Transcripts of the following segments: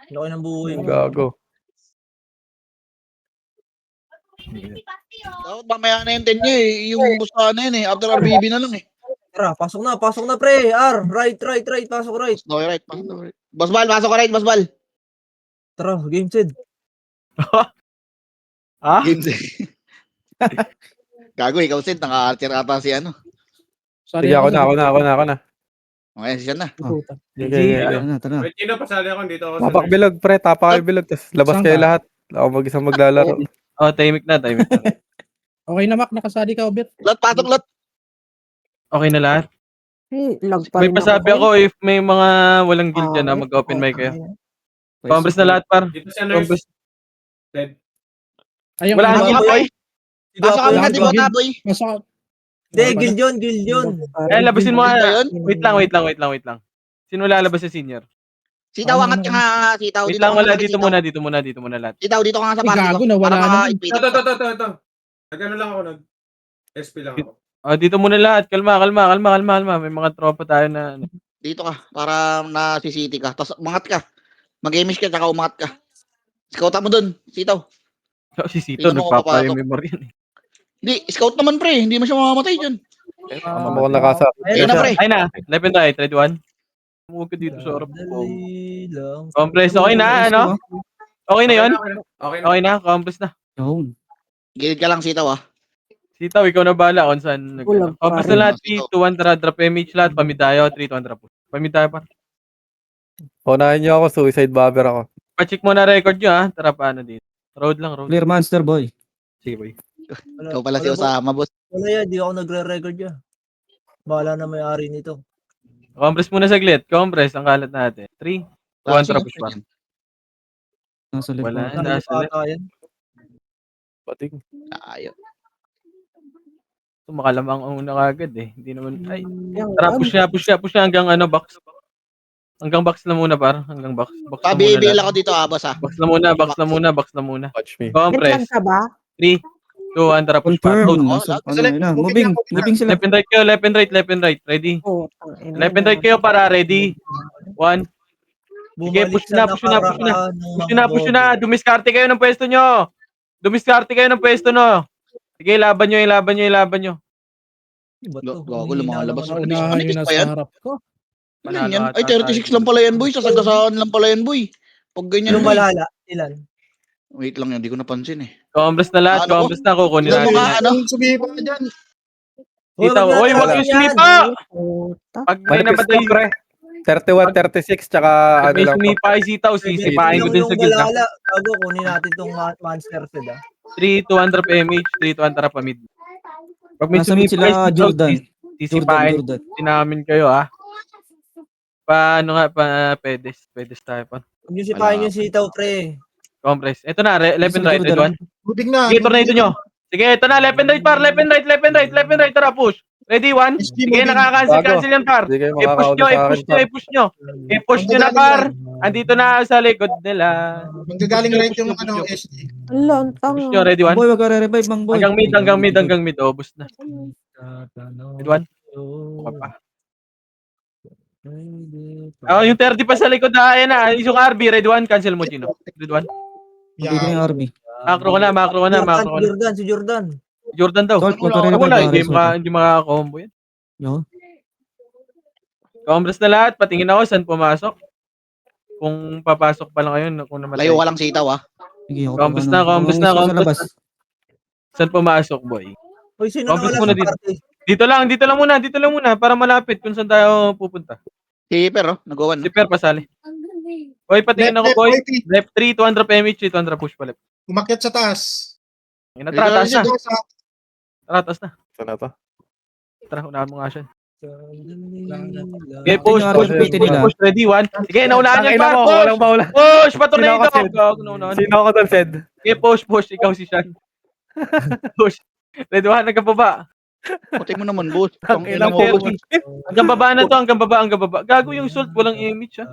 Laki ng buhay mo. Gago. Dapat mamaya na yung 10 niya eh. Yung busta na yun eh. After RBB na lang eh. Tara, pasok na pre. Right, pasok right. No, right. Boss Bal, pasok ka right, Boss Bal. Tara, game set. Ah? Game set. Gago, ikaw Sid. Naka-archer ata si ano. Sige, ako na. Okay, siya na. Sige. Tara. Wait, Chino, pasali ako dito ako sa Tapakbilog, pre. Tapakbilog. Tapos labas Saan kayo ka? lahat. Ako mag-isang maglalaro. Oh, tahimik na. Okay na, Mac. Nakasali ka, Obit. Lot, pasok, lot. Okay na lahat. Lag pa May rin pasabi ako if may mga walang guild dyan na Ah, mag-open mic kayo. okay. Congress na lahat, par. Dito sa nurse. Congress. Dead. Ayun, Wala ano, kang Pasok, boy. Pasok kami Wala na, kang Dibota, guild. boy. Masok. Hindi, guild yun. Eh, labasin mo Ba nga. yun? Wait lang. Sino lalabas sa senior? Sitaw, angat ka nga. Sitaw, Wait dito lang, ka wala. nga Dito muna lahat. Sitaw, dito ka nga sa Ay, party gago, ko. nawala Para na. maka-invite. Ito. Nag-ano lang ako, SP lang ako. Oh, dito muna lahat. Kalma. May mga tropa tayo na ano. Dito ka, para nasisiti ka. Tapos umangat ka. Mag-emish ka, tsaka umangat ka. Scoutan mo dun, sitaw. Si Sito, Tingnan mo kung nagpapaya papasok. memory yan eh. Hindi, scout naman pre. Hindi mo siya mamamatay dyan. Ano mo kung nakasa? Ayun na pre. Ay na, left and right, red one. Huwag ka dito sa harap ko. Dali lang. Compress, okay na, ano? Okay na yun? Okay na. Okay na, compress na. Gilid ka lang sitaw ah. Sitaw, ikaw na bala kung saan. Kulang pa Compress rin. na lahat, 3-2-1, tara, drop image lahat, pamid tayo, 3-2-1, drop. Pamid tayo pa. Unahin niyo ako, suicide bomber ako. Pa-check mo na record nyo ha, tara paano dito. Road lang. Clear monster boy. Sige boy. Ikaw pala si Osama, boss. Wala yan, di ako nagre-record yan. Bahala na may-ari nito. Compress muna saglit, compress ang kalat natin. 3-2-1, drop push pa. Nasa live Wala. pa. Nasa left. yan. Pating. Ayaw. Ito makalamang ang una kagad eh. Hindi naman, ay. Yan, Tara, yan. push na hanggang ano, box. Hanggang box na muna par, hanggang box. Box na muna. Pabibil lahat. ako dito ah, boss ah. Box na muna. Watch me. Wait lang Compress. ka ba? 3, 2, 1, tara push pa. Confirm. Road. Nasa, ano na. Moving sila. Left and right. Ready? Oh, tangina Left and na. right kayo para ready. 1. Sige, push na. Push na. Dumiskarte kayo ng pwesto nyo. Sige, laban nyo. Gago, lumalabas. Unahan yung nasa harap ko. Ano yan? Ay, 36 lang pala yan, boy. Sasagasaan lang pala yan, boy. Pag ganyan, Yung boy. malala, ilan? Wait lang yan, di ko napansin eh. Compress na lahat, Ano ko? compress na. Kukunin Ano natin. ka, ano? Sumipa ka dyan. Sitaw. Uy, wag yung sumipa! Puta. Pag may Manifest namatay, ko, pre. 31, 36, tsaka pag ano may lang po. sumipa ay sitaw, sisipain ko din sa Yung guild. malala, bago kunin natin tong monster set ah. 3, 2, drop MH, 3, 2, tara pa mid. Pag may Nasa mid sumipa ay sila, sitaw, Jordan. sisipain Jordan. namin kayo ha. Paano nga, pedes tayo pa. Huwag yung sipahin yung sitaw, pre. Compress. Ito na, left and right, red one. Butig na. Sige, tornado nyo. Sige, ito na, left and right par, left and right, tara, push. Ready, one? Sige, nakakancel yan par. Hindi kayo I-push makakauna nyo, sa akin. i-push nyo na par. Andito na sa likod nila. Manggagaling right yung ano, Push SD. Ala, ang nyo, tanga. ready, one? Boy, wag ka re-revive, mang boy. Hanggang mid, oh, boost na. Red one? Okay pa. Oh, yung 30 pa sa likod na, ayan na. Yung RB, red one, cancel mo, Gino. Red one. Hindi ko yung RB. Macro ka na. Si Jordan. Jordan daw. Salt, wag ka re-revive. Wala, pare, Salt. hindi makaka-combo yan. Yo. Compress na lahat, patingin ako saan pumasok. Kung papasok pa lang kayo, kung namatay. Layo ka lang sitaw ah. Sige, ako Compass pa, na, ano. compass Kung na, gusto ko sa compass labas. Saan pumasok, boy? Uy, sino Compass nawala muna sa dito. party? Dito lang muna, para malapit kung saan tayo pupunta. Hiper oh, nag-1. Si Per pasali. Boy, patingin ako, boy. Left 3, 200 MH, 200 push pa left. Umakyat sa taas. Taas na. Taas na. Saan na to? Tara, unahan mo nga siya. Okay, Okay, push. Ready, one. Sige, naunahan yan, par. Push! Walang Push! Patornado! Sino ako, Gago, naunahan. Sino ako doon, Sed? Okay, push. Ikaw si Sean. Push. Ready, one. Hanggang baba. Puti mo naman, boss. Ilang po. po. Hanggang baba na to. Hanggang baba. Gago yung salt. Walang image, ha.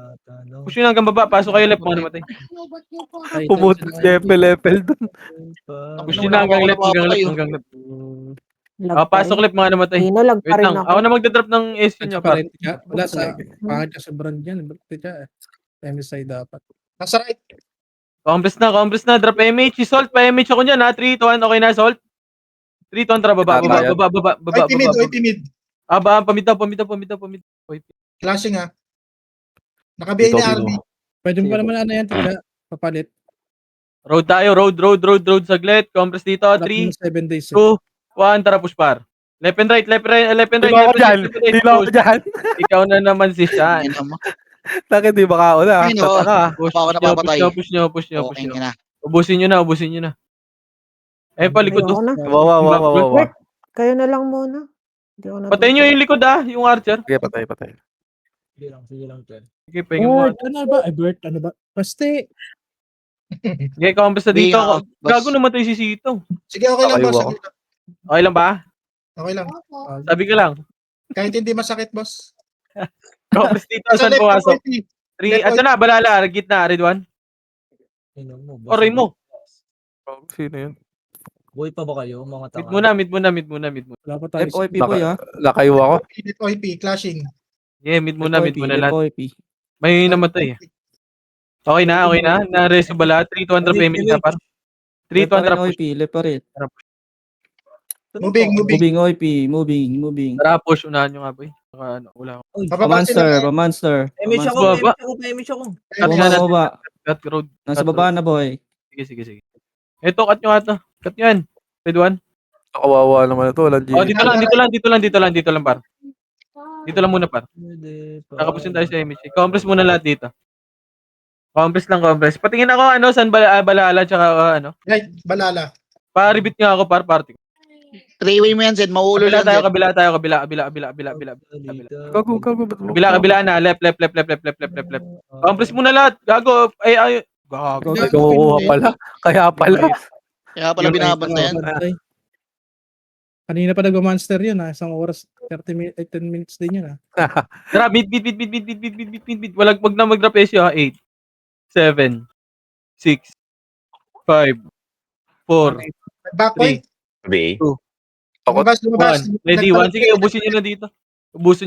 Push yun hanggang baba. Pasok kayo left. Mga namatay. Pumutot level doon. Push yun na hanggang left. Hanggang left. Lag pa Pasok rin. left mga namatay. Dino, lag Wait pa rin lang. ako. Ako na magdadrop ng SC nyo, par. Wala sa pangit ka sa brand yan. Ba't ka? MSI dapat. Nasa right. Compress na. Drop MH. Si Salt, pa-MH ako niyan ha. 3, 2, 1. Okay na, Salt. 3, 2, 1, tara. Baba. OIP mid, OIP mid. Pamid daw. Clashing ha. Naka-BA ni RB. Pwede mo pa naman ano yan, tika. Papalit. Road tayo. Road. Saglit. Compress dito. 3, 7 days. 2, 1. Tara, push par. Left and right. Hindi ba ako dyan? Hindi ba ako dyan? Ikaw na naman si Sean. Bakit di ba kauna? Ay, no. Tataka. Push Baka napapatay. push nyo. Okay na. Ubusin nyo na. Eh, palikod Ayoko doon. na. Wawa. Kayo na lang muna. Hindi ako Patay nyo yung likod yung Archer. Sige, patay. Sige lang, Chen. Sige, pahingin mo. Bert, ano ba? Bert, ano ba? Paste. Sige, compress na dito. Hindi, boss. Gago namatay si Sito. Sige, okay lang, Okay, boss. wow. Okay lang ba? Okay lang. Sabi ka lang. Kahit hindi masakit, boss. Compress dito. Sa Saan left, pumasok? OIP. 3. Ito na, balala. Gitna, Red 1. Oray mo. Sino yun? Buhay pa ba kayo, mga tanga? Mid muna. Wala pa tayo. FOIP boy ah. Nakayo ako. Left OIP, clashing. Yeah, mid muna lahat. FOIP. May namatay. Okay na. Na-reso bala. 3 to 100 payment na par. 3 to 100 push. OIP, left pa rin. Moving. Moving OIP, moving. Tara, push. Unahan nyo nga, boy. Baka ano, wala ako. Bababa sila. Monster. Emish ako. Cut nga natin. Baba. Cut road. Nasa Cut baba road. na boy. Sige. Ito, cut nyo nga to. Cut nyo yan. Red 1. Kawawa naman ito. Walang Oh, G. dito lang, par. Dito lang muna, par. Nakapusin tayo sa MH. Compress muna lahat dito. Compress. Patingin ako, saan balala, tsaka, Right, balala. Pa-rebit nga ako, party. 3-way mo yan, Zed. Mauulo lang, Zed. Kabila. Gago. Kabila na, left. Compress muna lahat. Gago. Ay. Gago. Kukuha pala. Kaya pala. Kaya pala binabantayan. Kanina pa nagwa-monster yun ha. Isang oras, 10 minutes din yun ha. Tara, mid. Wag na mag-drop SO ha. 8, 7, 6, 5, 4, Back point. 3, 2, Lumabas. 1. Ready, 1. Sige, ubusin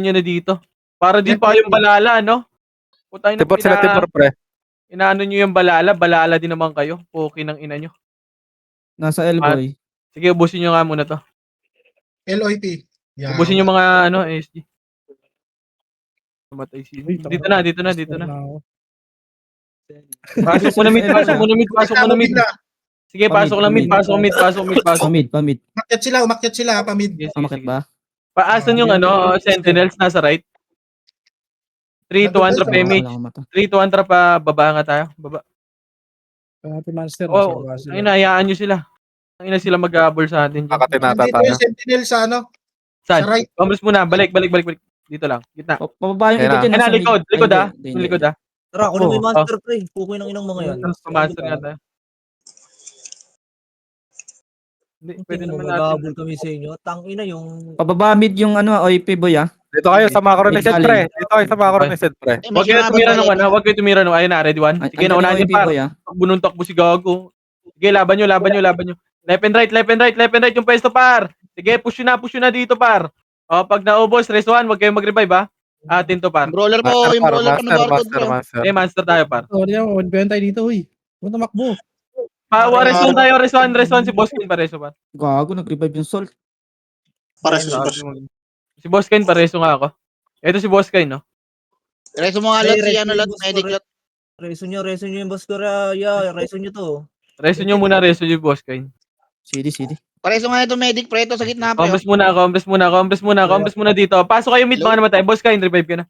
nyo na dito. Para din pa yung balala, Putay na Tipot sila, pre. Inaano nyo yung balala din naman kayo. Okay ng ina nyo. Nasa L boy. Sige, ubusin nyo nga muna to. LOIP. Yeah. Ubusin nyo mga SG. Matay si. Uy, Dito na. ako. Pasok muna mid. Sige, pasok lang mid. Pamid. Umakyat sila, pamid. Sige. Pamakit ba? Paasan yung sentinels nasa right. 3 to 1 trap image. 3 to 1 trap baba nga tayo. Baba. Pangati monster. Oh, ayun na, hayaan nyo sila. Ayun na sila mag-habol sa atin. Nakatinata Nandito tayo. yung sentinel sa Saan? sa right. Compress muna. Balik. Dito lang. Gitna. Pababa yung iba dyan. Ayun na, nasa mid. likod Ay, ah. hindi, Yung likod ah. Tara, ako na may monster pre. Pukoy ng inang mga yan. Pumaster nga tayo. Hindi, pwede naman natin. Maghabol kami sa inyo. Tangina yung... Pababa mid yung OIP boy ah. Dito kayo sa macro ni Sed, pre. Huwag kayo tumira nung Huwag kayo tumira nung. Ayun na, ready 1. Sige, naunahan yung par. Bununtok mo si Gago. Sige, laban nyo. Left and right yung pwesto, par. Sige, push nyo na dito, par. O, pag naubos, race 1, huwag kayong mag-revive, ha. Atin to, par. Brawler po, yung brawler pa ng barcode, bro. Eh, monster tayo, par. Sorry ako, magbihan tayo dito, huy. Huwag tamakbo. Race 1 tayo, race 1, si Boss Ken, pareso, par. Gago, nag-revive yung Salt. Pares. Si Boss Ken, pareso nga ako. Ito si Boss Ken, no? Reso mo nga lot, si ano lot, medic lot. Reso nyo yung boss ko. Reso nyo to. Reso nyo muna, reso yung Boss Ken. CD. Pareso nga ito medic, preto sa gitna pa. Compress muna dito. Pasok kayo mid, mga namatay. Boss Ken, revive ka na.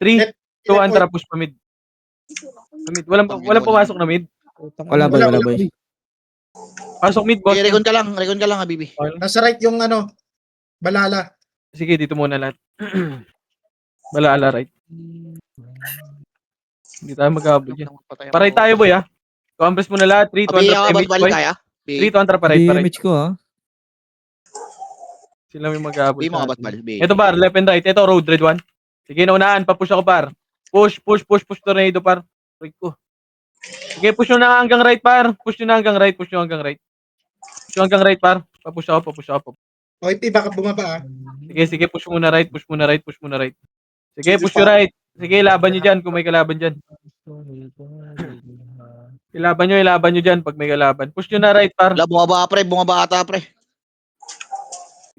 3, 2, 1, tara, push pa mid. Walang pumasok na mid. Wala boy. Pasok mid, Boss. Recon ka lang, Habibi. Nasa right yung balala. Sige, dito muna lahat. Balala, right? Hindi tayo mag-habol yan. Paray tayo, boy, ha? Compress muna lahat. 3, 2, 1, trap, image, boy. 3, 2, 1, trap, paray. Damage ko ah. Sila may mag-habol. Bi mo kabatbal, bi. Ito, par, left and right. Ito, road, red 1. Sige, naunahan. Pa-push ako, par. Push, tornado, par. Right ko. Sige, push nyo na hanggang right, par. Push nyo hanggang right, par. Pa-push ako. OIP, baka bumaba ah. Sige, push muna right. Sige, push your right. Sige, laban nyo dyan kung may kalaban dyan. Ilaban nyo dyan pag may kalaban. Push nyo na right, par. Wala, bumaba ata, pre.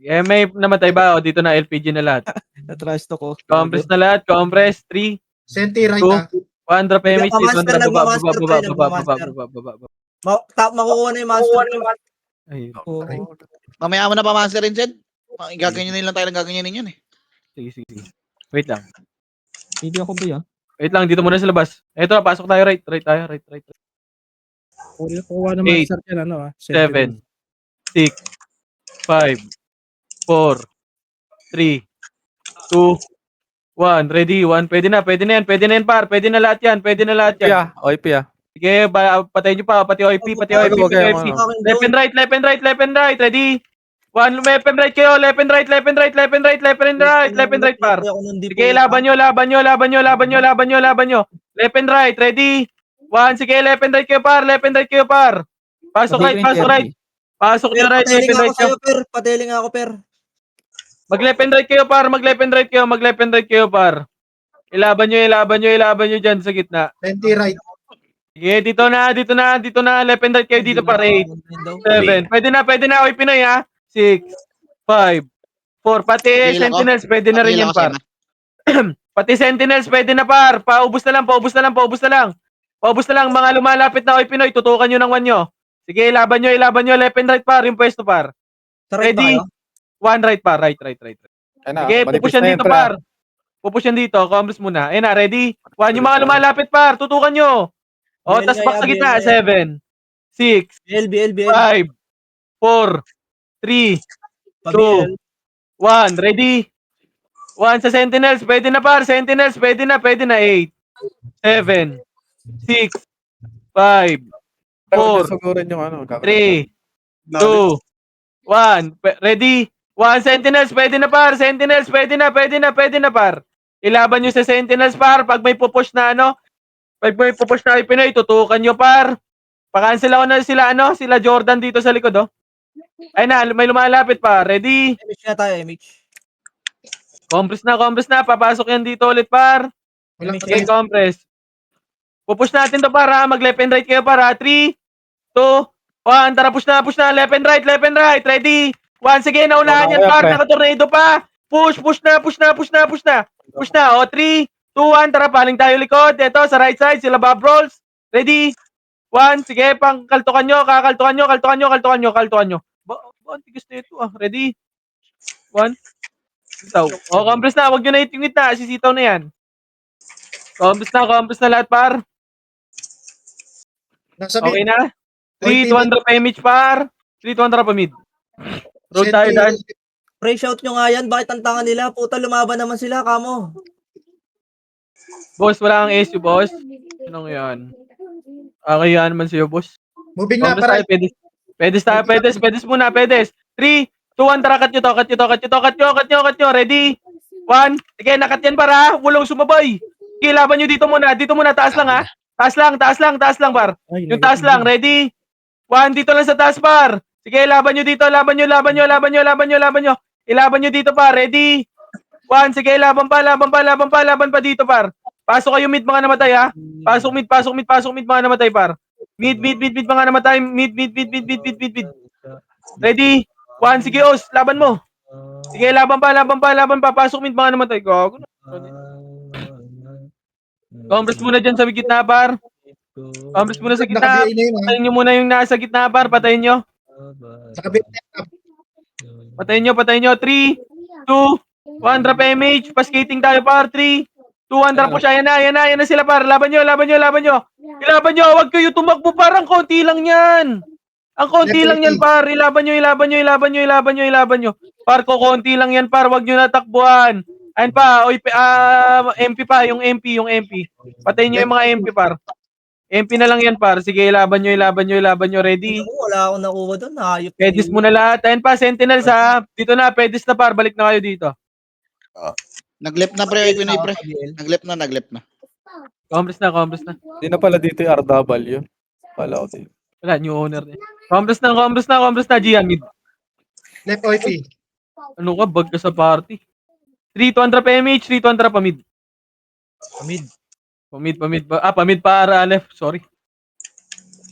May namatay ba? O, dito na, LPG na lahat. Na-trust ko. Compress na lahat, compress. 3, Senti right 2, 1, drop MH, Nagmamaster, nagmamaster, pre, nagmamaster. Makukuha na yung master. Ay, Oo. Mamaya mo na pa master rin, Zed. Gaganyanin lang tayo ng gaganyanin yan eh. sige. Wait lang. Hindi ako ba yan? Wait lang, dito muna sa labas. Eto, pasok tayo, right tayo, right. Kuha ng 8, master yan, ano 7, 6, 5, 4, 3, 2, 1. Ready, 1. Pwede na yan, par. Pwede na lahat yan. OIP ah. Sige, patayin nyo pa, pati OIP. Left and right. Ready? 1, left and right kayo, left and right, par. Sige, laban nyo. Left and right, ready? 1, sige, left and right kayo, par. Pasok right. Pasok na right, left and right kayo. Pateling ako, per. Mag-left and right kayo, par. Ilaban nyo dyan sa gitna. Senti right. Sige, dito na. Left and right kayo dito, par. 8, 7. Pwede na, oy, Pinoy, ha? 6, 5, 4. Pati Pagila ko. Sentinels, pwede na rin yan, Pagila ko, par. Sema. Pati Sentinels, pwede na, par. Paubos na lang. Mga lumalapit na, oy, Pinoy, tutukan nyo ng 1 nyo. Sige, ilaban nyo. Left and right, par. Yung pwesto, par. Sa right ba Ready? kayo? 1 right, par. Right. Ayun na, Sige, manipis pupush na yan yan, dito, pre. par. Pupush yan dito. Commerce muna. Ayun na, ready? 1 yung mga lumalapit, par. Tutukan nyo. O, tas back sa gitna. 7, 6, BL. 5, 4, 3, 2, 1. Ready? 1 sa Sentinels. Pwede na, par. Sentinels. Pwede na. 8, 7, 6, 5, 4, Sugurin yung ano. 3, 2, 1. Ready? 1 Sentinels. Pwede na, par. Sentinels. Pwede na, par. Ilaban nyo sa Sentinels, par. Pag may pupush na Pinoy, tutukan nyo, par. Pa-cancel ako na sila Jordan dito sa likod, oh. Ay na, may lumalapit pa. Ready? MH na tayo, MH. Compress na. Papasok yan dito ulit, par. Walang Okay, patay. compress. Pupush natin to, para. Mag-left and right kayo, para. 3, 2, 1. Tara, push na. Left and right. Ready? 1, sige, naunahan yan, par. Naka-tornado pa. Push na. O, 3, 2, 1. Tara, paling tayo likod. Ito, sa right side, sila Bob Rolls. Ready? 1, sige, pang kaltukan nyo. Kaltukan nyo. Ang tigas na ito, ah. Ready? 1. Sitaw. O, compress na. Huwag nyo na itingit na. Sisitaw na yan. Compress na lahat, par. Nasabi, Okay na? 3, 2, drop image, par. 3, 2, drop mid. Road tayo, Dan. Pre, shout nyo nga yan. Bakit ang tanga nila? Puta, lumaban naman sila, kamo. Boss, wala kang SU, boss. Anong yan? Okay yan naman sa'yo, boss. moving na, Compress tayo, para. pedes muna. 3, 2, 1, tara, cut nyo. Ready? 1, sige, nakat yan, para. Walang sumabay. Sige, laban nyo dito muna. Taas lang, ha? Taas lang, par. Yung taas lang, ready? 1, dito lang sa taas, par. Sige, laban nyo dito. Ilaban nyo dito, par. Ready? 1, sige, laban pa dito, par. Pasok kayo mid, mga namatay, ha? Pasok mid, mga namatay, par. Mid, mga namatay. Mid. Ready? 1, sige, os, laban mo. Sige, laban pa. Pasok mid, mga namatay. Gago na. Compress muna dyan sa gitna, par. Compress muna sa gitna. Naka-BA na yun, ha? Patayin nyo muna yung nasa gitna, par. Patayin nyo. Naka-BA na yun. Patayin nyo. 3, 2, 1. Drop image. Pa-skating tayo, par. 3, 2, 1. Drop push. Ayan na sila, par. Laban nyo. Ilaban nyo. Huwag kayo tumakbo, par. Ang konti lang yan. Par. Ilaban nyo. Par, konti lang yan, par. Huwag nyo natakbuhan. Ayan pa. MP pa. Yung MP. Patayin nyo yung mga MP, par. MP na lang yan, par. Sige, ilaban nyo. Ready? Wala akong nakuha doon. Hayop. Pedis mo na lahat. Ayan pa, Sentinels, ha. Dito na, pedis na, par. Balik na kayo dito. Nag-left na, pre. Pinoy, pre. Nag-left na. Compress na. Hindi na pala dito yung RW. Pala ko dito. Wala, new owner na. Compress na. Gian, mid. Left OIP. Ano ka, bag ka sa party. 3, 2, drop MH. 3, 2, drop mid. Mid. Pamid para left. Sorry.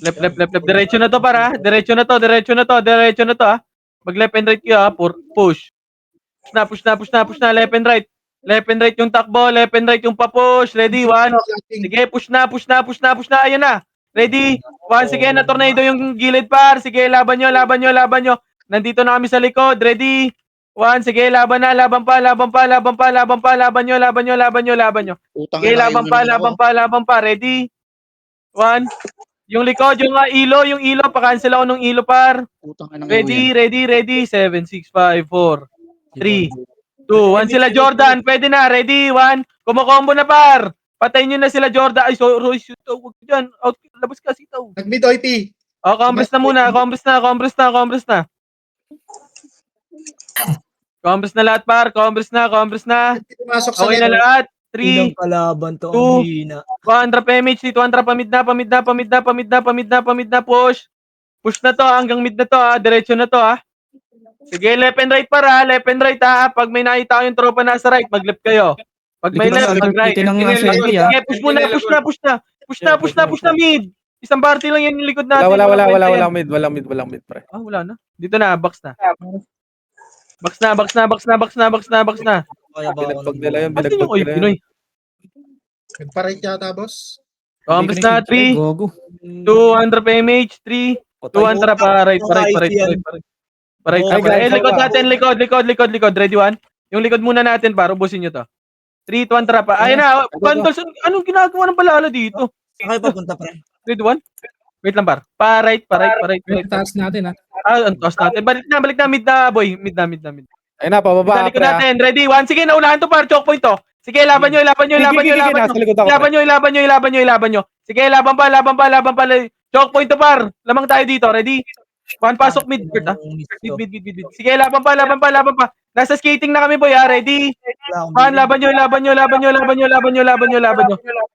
Left. Diretso na to para. Diretso na to ah. Mag left and right kayo ah. Push. Push na. Left and right. Left and right yung takbo. Left and right yung pa-push. Ready? 1. Sige, push na. Ayan na. Ready? 1. Sige, na tornado yung gilid par. Sige, laban nyo. Nandito na kami sa likod. Ready? 1. Sige, laban pa. Laban nyo. Utang Sige, ina, laban pa. Ready? 1. Yung likod, yung ilo. Pa-cancel ako ng ilo par. Utang ina. Ready? 7, 6, 5, 4, 3, 2, 1. Sila Jordan. Pwede na. Ready? 1. Kumokombo na par. Patayin nyo na sila Jordan. Ay, sorry. Shoot. Huwag dyan. Out. Labas ka, sitaw. Nag-mid OIP. Compress na muna. Compress na. Compress na lahat par. Compress na. Pumasok sa Okay na left. lahat. 3, Ilang kalaban to. 2, Ang hina. 100 PMH. Dito 100 pamid na. Push na to. Hanggang mid na to ah. Diretso na to ah. Sige, left and right para. Left and right ha. Pag may nakita kayong tropa nasa right, mag-left kayo. Pag may left, mag-right. Dito ng SLP ah. Sige, push na mid. Isang party lang yan yung likod natin. Walang mid, pre. Ah, wala na. Dito na, box na. Box na. Kaya ba ako Binagpag nila yun, Asan yung oy, Pinoy? Nagpa-right yata, boss. Compress na, 3, Gogo. 200 PMH, 3, 200 pa right. Likod natin, likod. Ready, 1? Yung likod muna natin para ubusin nyo to. 3, 200 pa. Ayun na, Bundles, anong ginagawa ng balala dito? Saan kayo papunta, pre? Ready, 1? Wait lang, par. Pa right. Taas natin, ha? Ang toss natin. Balik na, mid na, boy. Mid na. Ayun na, pababa. Sa likod natin. Ready, 1. Sige, naunahan to, par. Choke point to. Sige, laban nyo. Ilaban nyo. Sige, laban pa. Choke point to, par. Lamang tayo dito. Ready? 1, pasok mid. Mid. Sige, laban pa. Nasa skating na kami, boy. Ready? 1, laban nyo.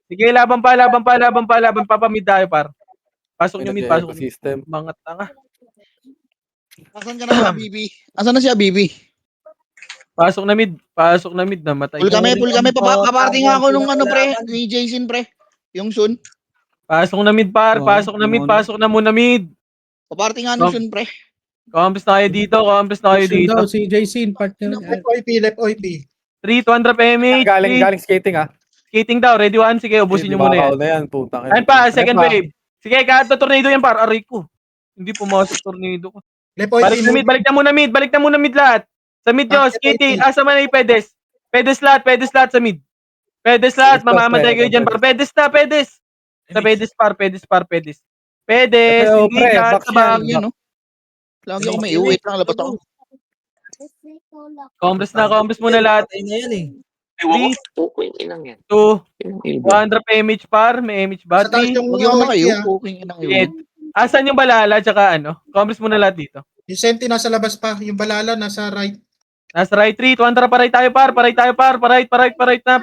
Sige, laban pa. Papamid tayo, par. Pasok nyo mid, pasok. System. Mga tanga. Asan ka na, Bibi? Asan na siya, Bibi? Pasok na mid, namatay. Pull kami. Paparting nga ako nung pre, ni Jason, pre. Yung Sun. Pasok na mid, par. Pasok na muna mid. Paparting nga nung Sun, pre. Compress na kayo dito. Daw, si JC, partner. Left OIP. 3, 200 PMH. Galing skating ah. Skating daw. Ready, 1. Sige, ubusin nyo muna yan. Na yan, putang. Ayan pa, second wave. Sige, kahit na tornado yan, par. Aray ko. Hindi pumasok tornado ko. Left OIP. Balik na muna mid lahat. Sa mid nyo, skating. Asa man ay pedes. Pedes lahat sa mid. Pedes lahat, mamamatay kayo dyan, par. Pedes. Sa pedes, par. Pedes. Hindi lahat sa back. Yan, no? Lagi ako may iuwi lang, labat ako. Compress muna lahat. Patay na yan eh. 3, 2, 100 PMH par. May MH Sa taas battery. yung Huwag yung OIP, kayo, ah. cooking inang iuwi. Asan yung balala tsaka ano? Compress muna lahat dito. Yung Senti nasa labas pa. Yung Balala nasa right. Nasa right 3, 200 pa right tayo par. Pa right na.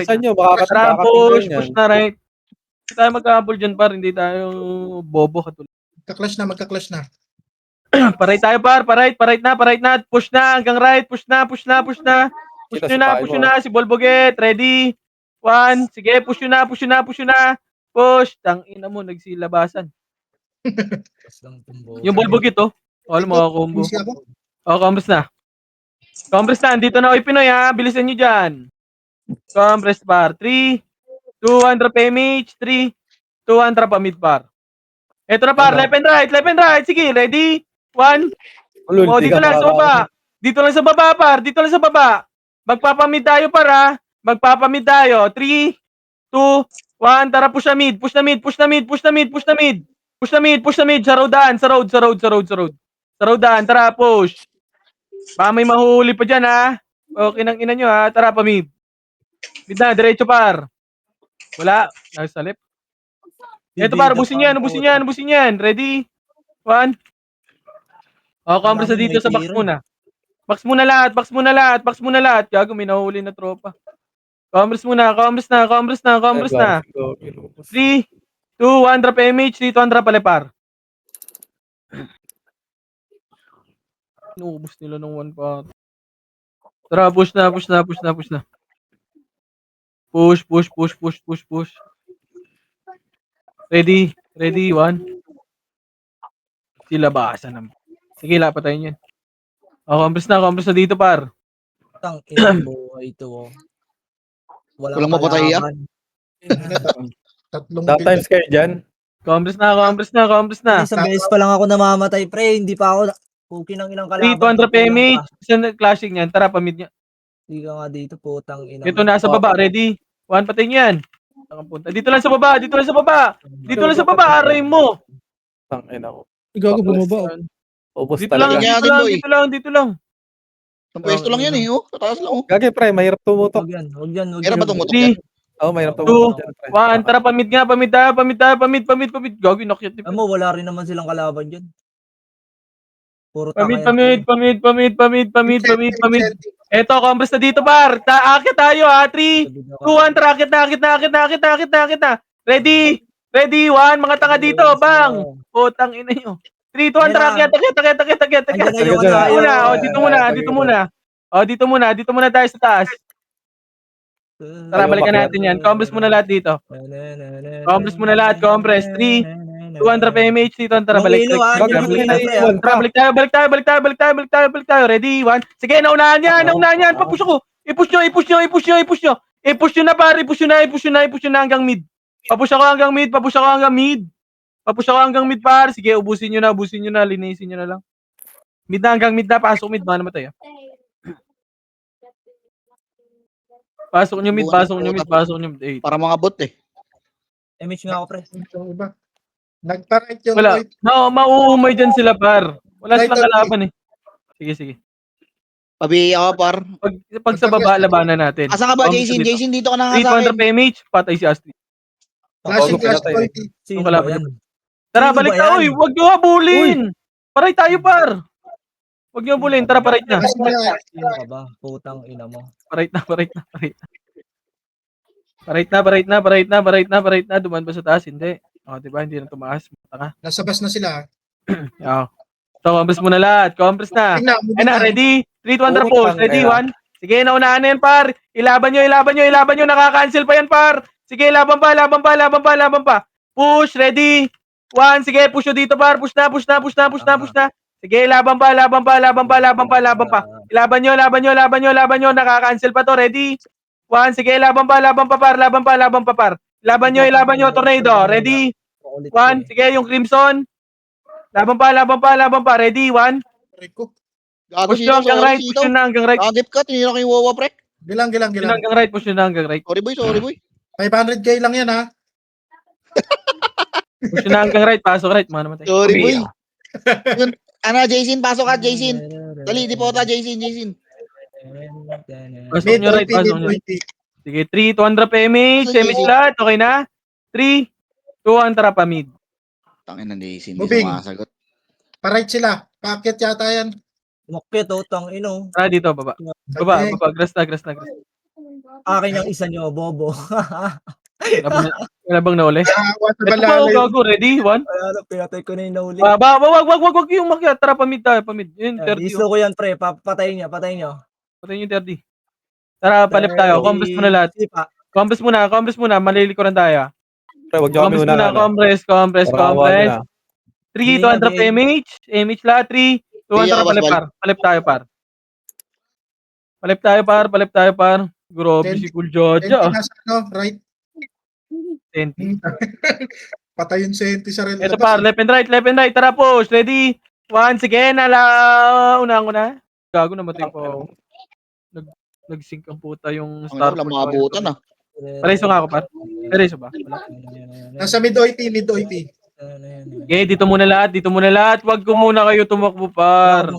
Saan nyo? Baka Tara, push na right. Hindi tayo mag-habol dyan par. Hindi tayo bobo katulad. Magka-clash na. Paray tayo par, paray na, push na hanggang right, push na. Push nyo na, si Bolboget, ready? 1, sige, push nyo na. Push, tangina mo, nagsilabasan. Yung Bolboget oh. All mga combo. Busy ako. Oh, compress na, andito na, oy Pinoy ha, bilisan nyo dyan. Compress par, 3, 200 PMH, 3, 200 pa mid par. Eto na par, left and right, sige, ready? 1. Oh, dito lang sa baba par. Magpapamid tayo para. 3, 2, 1. Tara, push na mid. Sa roadan. Tara, push. Baka may mahuhuli pa dyan ha. Okay nang ina nyo ha. Tara, pamid. Mid na, diretso par. Wala. Nasa left. Eto par, ubusin yan. Ready? 1. Oh, compress na dito sa box muna. Box muna lahat. Gago, may nahuli na tropa. Compress na. 3, 2, 100 PMH, 200 palepar. Inuubos nila ng 1 pa. Tara, push na. Push. Ready, 1. Sila basa naman. Sige, patayin yan. Compress na dito, par. Tang ina buhay ito. Oh. Walang mapatay, kalaban. Tatlong Sometimes kayo dyan. Compress na. Isang beses pa lang ako namamatay, pre. Hindi pa ako puki ng ilang kalaban. 200 PMH. Isang clashing yan. Tara, pamid niya. Hindi ka nga dito, putang ina. Ito, nasa baba. Ready? 1, patayin yan. Dito lang sa baba. Aray mo. Tangina ko. Gago bumaba. Ubos Dito lang, talaga. dito lang. Ang pwesto lang yan eh. Oh. Tataas lang. Oh. Gagi, pre, mahirap tumutok. Huwag yan. Meron ba tumutok yan? Oo, mahirap tumutok dyan, pre. 1, tara, pamid nga. Pamid tayo. Gagi, nakyat. Alam mo, wala rin naman silang kalaban dyan. Puro Pamid. tanga yan. Eto, compress na dito, par. Akit tayo, ha. 3, 2, 1, tara, akit na. Ready, 1, mga tanga dito, bang. Putang ina nyo. 3, 2, 1, tara, akit. Andyan na yung Dito muna tayo sa taas. Tara, balikan natin yan. Compress muna lahat dito. Compress muna lahat, compress. 3, 200 PMH dito. Tara, balik tayo. Ready, 1. Sige, naunahan yan. Papush ako. I-push nyo na, pare. I-push nyo na hanggang mid. Papush ako hanggang mid, pare. Sige, ubusin nyo na. Linisin nyo na lang. Mid na, hanggang mid na. Pasok mid, baka namatay. Pasok nyo mid. Para mga bot eh. MH nga ako, pre. Yung iba. Nagpa-right yung Wala. OIP. Mauumay dyan sila, par. Wala Right, silang okay. kalaban eh. Sige. Pabi ako par. Pag sa baba, labanan natin. Asan ka ba, Compress Jason? dito. Jason, dito ka na nga sa 300 akin. PMH, patay si Astrid. Flashing Bago flash pinatay. OIP. Sino Yung ba kalaban yan? Tara, Sino balik ba na. yan? Uy, wag nyo habulin. Paray tayo, par. Wag nyo habulin. Tara, paray na. Flashing flash. Sino ka ba? Putang ina mo. Paray na. Duman ba sa taas? Hindi. O, diba? Hindi na tumaas. Tanga. Nasa bus na sila. O. So, compress muna lahat. Compress na. Tingnan, Ayun na, ready? 3, 2, 1, Oo, push. Ready, tangina. 1. Sige, naunahan na yan, par. Ilaban nyo. Nakaka-cancel pa yan, par. Sige, laban pa. Push, ready. 1, sige, push nyo dito, par. Push na. Sige, laban pa. Laban nyo. Nakaka-cancel pa to. Ready? 1, sige, laban pa, par. Laban nyo, tornado. Ready? 1, sige, yung crimson. Laban pa. Ready? 1. Rico. Gago Push nyo hanggang right. Agip ka, tinira ko yung wawa, pre. Gilang. Push nyo na hanggang right. Sorry boy. 500k lang yan, ha? Push nyo na hanggang right. Pasok right. Mga naman tayo. Sorry boy. Yun, Jason, pasok ka, Jason. Dali, di po ta, Jason. Pasok Mid nyo right. OIP, Pasok mid nyo. OIP. Sige, 3, 200 PMH. MH lahat. Okay na? 3, 2, 1, tara pa mid. Tangin ng Jason, Moving. hindi sumasagot. Pa-right sila. Paakyat yata yan. Mokpit, tang ino. Tara dito, baba. Baba. Grass na. Akin yung isa nyo, bobo. Wala bang nauli? Awa sa Ito pa, balala yun. gago. Ready? 1. Ano, pinatay ko na yung nauli. Wag yung makyat. Tara, pamid tayo. Yun, 30. Iso ko yan, pre. Patayin nyo. Patay yung 30. Tara, palip tayo. Compress muna lahat. Sipa. Compress muna. Malilikuran tayo. Pre, wag nyo kami Compress muna. Compress. Para awa nyo na. 3, 200 PMH. MH lahat. 3, 200 palip tayo, par. Grabe si Cool Jojo. Nasa right. Senti. Patay yung senti sa rin. Ito par, left and right. Tara, push. Ready? 1, sige, unang ko na. Gago, namatay po ako. Nag-sync ang puta yung Ang star. wala mga abutan ah. Pareso nga ako, par. Pareso ba? Wala. Nasa mid OIP. Okay, dito muna lahat. Wag ko muna kayo tumakbo, par.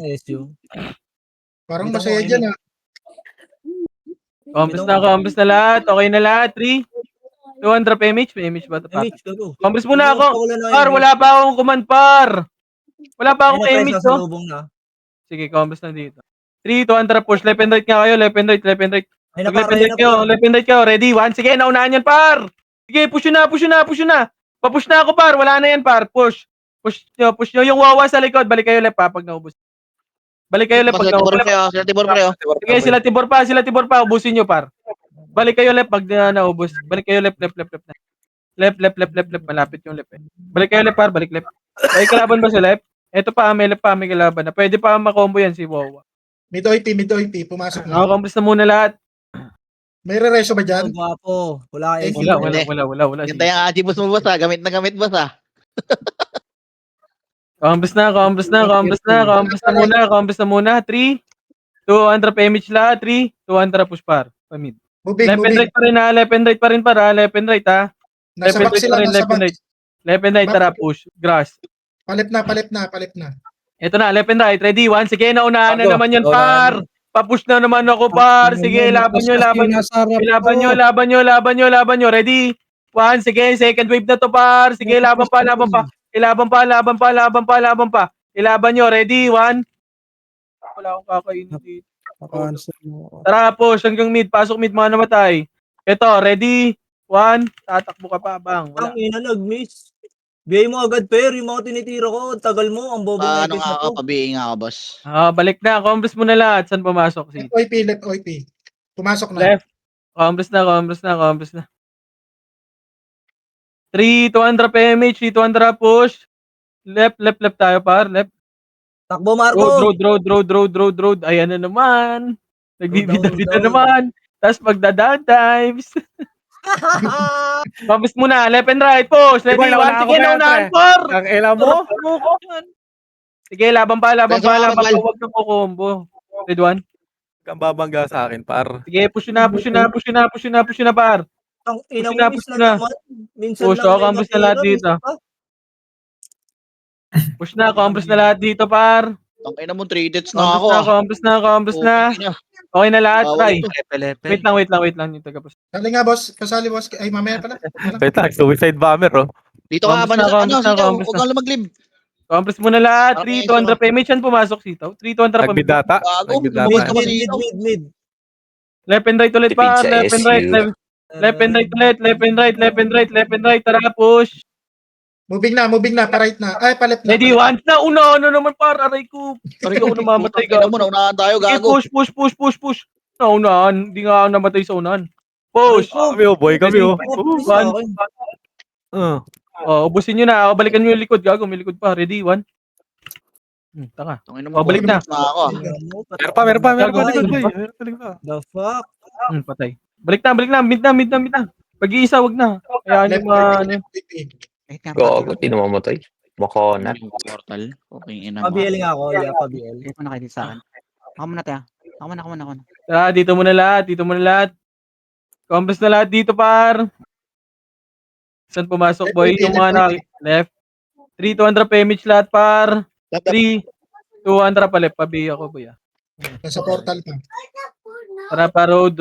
Parang Dito masaya mo, dyan, ha? Compress na lahat. Okay na lahat. 3, 200 PMH ba ito, par? MH, gago. Compress muna ako. Wala Par, wala pa akong command, par. Wala pa akong MH, Sa no? lubong na. Sige, compress na dito. 3, 200 push. Left and right nga kayo. Left and right. Ay, Left and right kayo. Ready? 1. Sige, naunahan yan, par. Sige, push na. Papush na ako, par. Wala na yan, par. Push nyo. Yung wawa sa likod. Balik kayo left, pa, pag naubos. Balik kayo left, pag naubos. Sila Tibor pre. Sige, sila Tibor pa. Ubusin nyo, par. Balik kayo left pag naubos. Balik kayo left. Left. Malapit yung left eh. Balik kayo left par, balik left. May kalaban ba sa left? Ito pa, may left pa, may kalaban na. Pwede pa makombo yan si Wawa. Mid OIP, pumasok na. Nakakomplis na muna lahat. May re-reso ba Ang dyan? gwapo. Wala Thank eh. you. Wala. Ganda yung Ajibus mo, boss, ha? Gamit na gamit, boss, ha? Complis na muna. 3, 200 PMH lahat. 3, 200 push par. Pamid. Moving. Left and right pa rin ha. Left and right pa rin para. Left and right ha. Nasa Left and box right sila, pa rin. nasa Left and box. right. Left and right. Tara push. Grass. Palip na. Ito na. Left and right. Ready? 1. Sige, naunahan na Bago. naman yan Naunahan par. Papush na naman ako par. Sige, laban nyo. Ready? 1. Sige, second wave na to par. Sige, laban pa. Ilaban nyo. Ready? 1. Wala akong kakainin dito. Naka-answer mo ako. Tara, push hanggang mid. Pasok mid, mga namatay. Ito, ready? 1. Tatakbo ka pa, bang. Wala. Ang ina nag-miss. Bigay mo agad pair, yung mga tinitira ko. Tagal mo, ang bobong Paano epis nga na ako? to. Pabihin nga ako, boss. Balik na. Compres mo na lahat. Saan pumasok? Si Left OIP. Pumasok na. left. Compres na. 3, 200 PMH, 200 push. Left tayo par. Left. Takbo, Marco. Road. Ayan na naman. Nagbibida Road. naman. Tapos magda-down times. Compres muna. Left and right. Push. Ready? 1. Sige, naunahan par. Ang ela mo? Sige, laban pa. Peso, Huwag Rafael. na po combo. Red 1. Kang babangga sa akin, par. Sige, push na par. Ang ina Push mo, na, miss push na na. naman. Minsan Push, lang may compres na lahat matira, dito. minsan pa. Push na, compres na lahat dito par. Tangina mo, 3 deaths na ako, ah. Compres na. Okay na. Okay na lahat, Bawal try. ito. Wait lang. Yung taga-push. Dali nga, boss. Pasali, boss. Ay, mamaya pala. Wait lang, suicide bomber, oh. Dito ka, Compres na, compres na, sitaw. compres Huwag na. kang lumaglib. Compres mo na lahat. Okay, 3, 200 PMH yan pumasok sitaw. 3, 200 pa. Nagbidata. Bago, Nagbidata. lumabas ka Mid, ba dito? mid. Left and right ulit par. Left and right. Left and right ulit. Left and right. Tara, push. Moving na. Pa-right na. Ay, palip na. Ready, 1. Una naman par. Aray ko namamatay Tangina ka. mo, naunahan tayo, Okay, gago. push. Naunahan. Hindi nga ako namatay sa unahan. Push. Kami, oh, boy, kami, oh. One. Uh, Ubusin nyo na. Balikan nyo yung likod. Gago, may likod pa. Ready, 1. Tanga. Tangina mo, Balik na. ako, ah. meron pa, likod, boy. Gagawin. Meron pa. The fuck? Patay. Balik na. Mid na. Pag-iisa, wag na. Kaya Left yung mga... OIP. Gago, di namamatay. Makonat. Portal. Okay, ina mo. Pa-BL nga ako. Yeah, pa-BL. Dito na kayo dito sa akin. Ako muna, tayo. Ako muna. Tara, dito muna lahat. Compres na lahat dito, par. Saan pumasok, boy? Yung mga na... Left. 3, 200 PMH lahat, par. 3, 200 pa left. Pabi ako, boy. Nasa portal pa. Tara pa, road.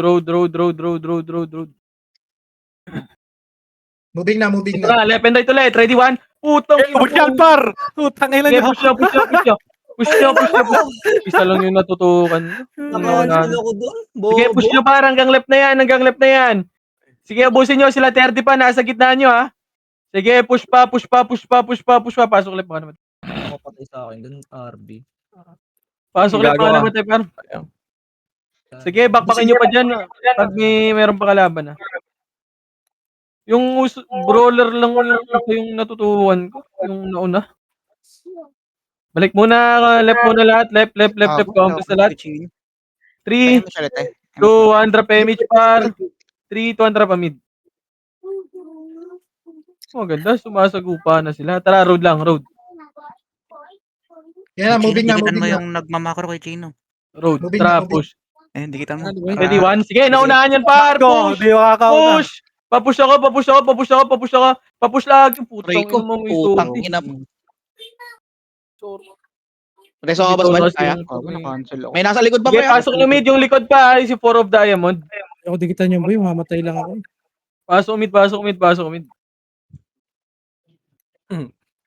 Moving na. Tara, left and right ulit. Ready, 1. Putang ina Huwag yan, par! Utang ina Sige, nyo. push nyo. Isa lang yung natutukan. Nakawansel ako doon. Sige, push nyo par. Hanggang left na yan. Sige, ubusin nyo. Sila 30 pa. Nasa gitna nyo, ha. Sige, push pa. Pasok left mga naman. Ako patay sa akin doon, RB. Pasok left mga Gagawa. naman, par. Sige, backpackin nyo pa dyan. Pag meron pa kalaban, ha. Yung brawler lang yung natutuhan ko. Yung nauna. Balik muna. Left muna lahat. Left. Compres na lahat. 3, 200 PMH par. 3, 200 pa mid. Ganda. Sumasagupa na sila. Tara, road. Yan na, moving na. yung nagmamakro kay Chino. Road. Moving Tara, na. push. Dikitan mo. Ready, 1. Sige, naunahan yan par. Go, Push. di makakauna. Papush ako. Papush lang. Putang Ray ko. ina mo, Putang isulti. ina mo. Reso ka, boss, Dito, Kaya? Cancel ako. May nasa likod pa Sige, ba yan? pasok yung mid. Yung likod pa. Si 4 of Diamond. Ako dikitan yung boy, mamatay lang ako. Pasok mid.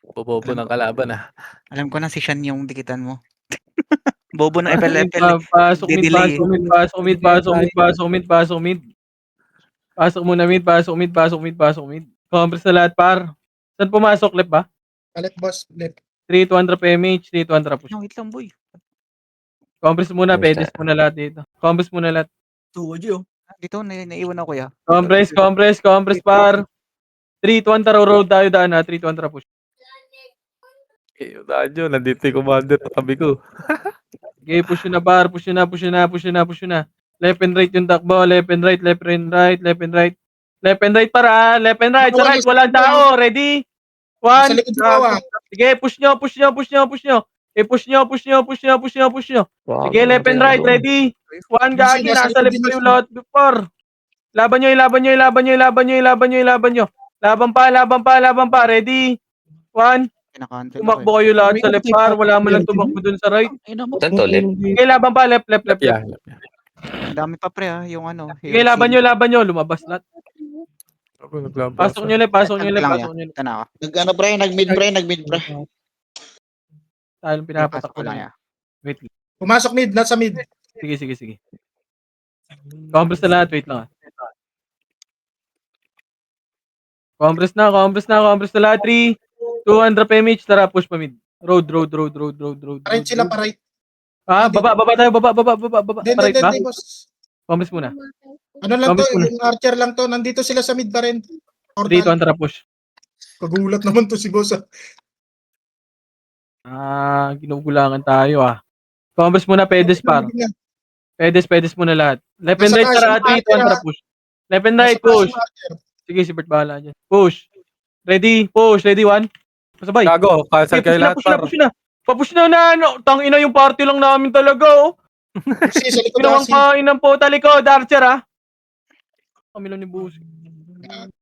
Bobobo ng kalaban, ah. Alam ko na si Shan yung dikitan mo. Bobo ng FL. Pasok mid. Didelay. Pasok mid. Compres na lahat, par. Saan pumasok? Left ba? Palip, boss. Left. 3, 200 PMH, 3, 200 push. Wait lang, boy. Compres muna, Yes, pedes muna lahat dito. Compres muna lahat. Tuwa, Gio. Dito, naiwan ako kuya. Compress, par. 3 to 1 tara, road tayo daan ha. 3 to 1 tara, push. Eh, unahan nyo. Nandito yung commander sa tabi ko. Okay, push yun na, par. Push yun na. Left and right yung takbo. Left and right. Left and right, para. Left and right. Sa right, walang tao. Ready? Sa 1. likod ko ah. Sige, push nyo. Eh, push nyo. Sige, left and right. Ready? 1, gagi. Nasa left pa yung lot before. Laban nyo. Laban pa. Ready? 1. Kinakancel ako Tumakbo kayo lahat sa left par. Wala mo lang tumakbo dun sa right. Ina mo. Saan to, left? Sige, laban pa. Left. Yeah. Ang dami pa pre yung ano. Sige, laban nyo. Lumabas lahat. Ako naglabas. Pasok nyo left. Ito na ako. Nag-ano pre, nag-mid pre. Tayo pinapatak ko Pasok ko lang lang. yan. Wait. Pumasok mid, nasa mid. Sige. Compress na lahat. Wait lang. Compress na lahat. 3, 2, 1, drop image. Tara, push pa mid. Road. Right sila, right. Ah, baba tayo. Baba. Right ba? Hindi, boss. Compress muna. Ano lang to, Promise mo na. yung archer lang to. Nandito sila sa mid pa rin. 3, 2, 1, tara, push. Kagulat naman to si boss. Ginugulangan tayo ah. Compress muna, pedes par. Pedes muna lahat. Left and Nasa right, tara. taas 3, yung 2, 1, tara, archer, push. Left and right, push. Sige, si Bert bahala dyan. Push. Ready, 1. Pasabay. Gago, cancel kayo lahat, par. Push na. Papush na. Tangina yung party lang namin talaga, oh. Si, sa likod Pinawang si. kain ng puta likod, Archer, ah. Kami lang ni Busi.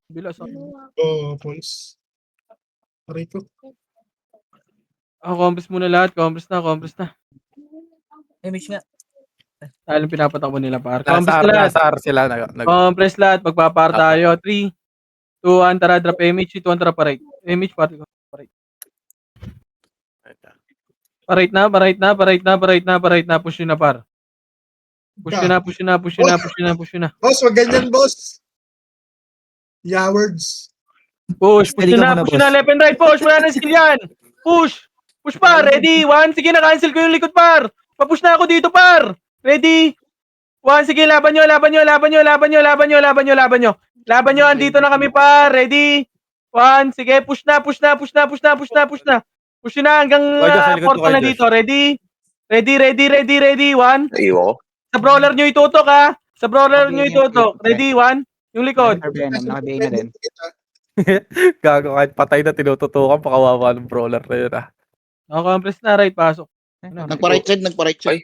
Bilas, ah. Oh, boys. Aray ko. Compress muna lahat. Compress na. Image nga. Tayo lang pinapatakbo nila, par. Compress Nasa na lahat. nasa R sila. Compress lahat. Magpapar tayo. 3, 2, 1, tara, drop image. 2, 1, tara, pa-right. Image, party ko. Pa-right. Pa-right na. Push yun na, par. Push yun na. Boss, wag ganyan, boss. Yawards. Push yun na. Left and right, push. Wala na skill yan. Push pa. Ready? 1. Sige, na-cancel ko yung likod, par. Papush na ako dito, par. Ready? 1. Sige, laban nyo. Andito na kami, par. Ready? 1. Sige, push na. Push na hanggang portal na dito. Ready? 1. Naiwan ko. Sa brawler nyo itutok, ha. Ready? 1. Yung likod. Nakabihin na din. Gago, kahit patay na tinututukan, pakawawa ng brawler na yun, ah. Compress na, right, pasok. Nagpa-right side.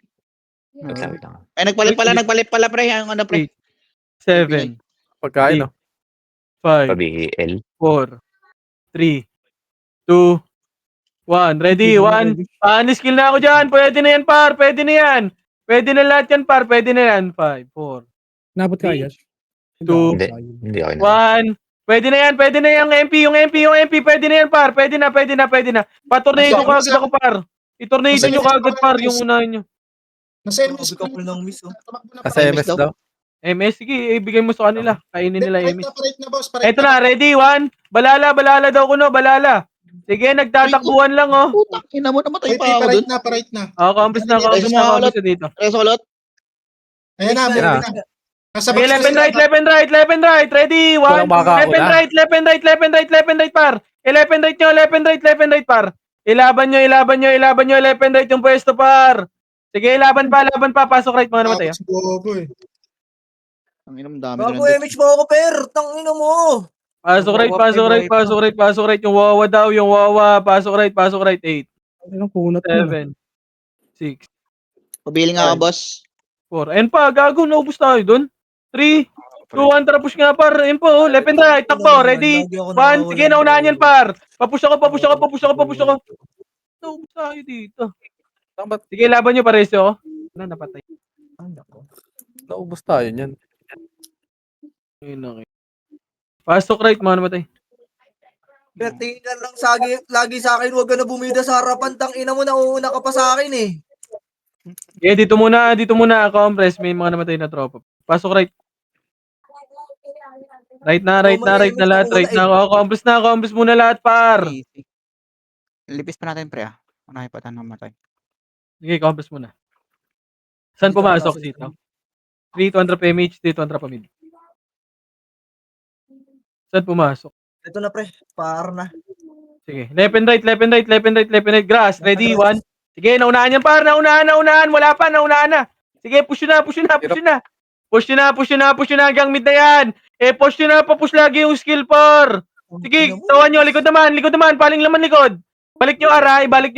Wait lang. Ay, nagpalit pala pre. Yung ano pre. 7, Pagkain, no? 5, Pabi-L. 4, 3, 2, 1. Ready? 1. Skill na ako dyan. Pwede na yan, par. Pwede na lahat yan, par. 5, 4, Nabot ka agad? 2, Hindi ako na. 1. Pwede na yan. Yung MP. Pwede na yan, par. Pwede na. Patornado ko agad ako, par. Itornado nyo kagad, par. Yung unahin nyo. Nasa MS ko. Couple ng miss, oh. Nasa MS daw. MS, sige. Ibigay mo sa kanila. Kainin nila MS. Right na, boss. Eto na, ready? 1. Balala daw ko, no? Balala. Sige, nagtatakbuhan lang, oh. Putang ina mo, namatay pa ako dun. Pa-right na. Compress na dito. Resolot. Ayan na, moving na. Nasa Okay, left and right. Ready? 1. Walang makakauna. Left and right, par. Left and right, par. Ilaban nyo. Left and right yung pwesto, par. Sige, laban pa. Pasok right, mga namatay. Bobo eh. Ang ina mo dami Bago image mo ako, per. Tangina mo. Pasok right. Yung wawa daw, Pasok right. 8, Anong kunat mo? 7, 6, Pabili nga ka, boss. 4. Ayun pa, gago, naubos tayo dun. 3, 2, 1, tara, push nga, par. Ayun po, left and right, takbo, ready? 1, sige, naunahan yan, par. Papush ako. Naubos tayo dito. Sige, laban nyo, paresyo. Napatay. Naubos tayo niyan. Ayun, okay. Pasok right, mga namatay. Per, tingin ka lang lagi sa akin, huwag ka na bumida sa harapan. Tangina mo, nauuna ka pa sa akin, eh. Okay, dito muna, compress. May mga namatay na tropa. Pasok right. Right na lahat. Compress muna lahat, par. Lipis pa natin pre Unahin pa tayo namatay. Sige, compress muna. Saan pumasok dito? 3, 200 PMH, 3, 200 pa mid. Saan pumasok? Ito na pre, par na. Sige. Left and right, left and right, left and right, left and right. Grass. Ready? 1. Sige, naunahan yan, par. Naunahan. Wala pa, naunahan na. Sige, push nyo na. Push nyo na hanggang mid na yan. Push nyo na, papush lagi yung skill, par. Sige, tawan nyo. Likod naman. Paling laman likod. Balik nyo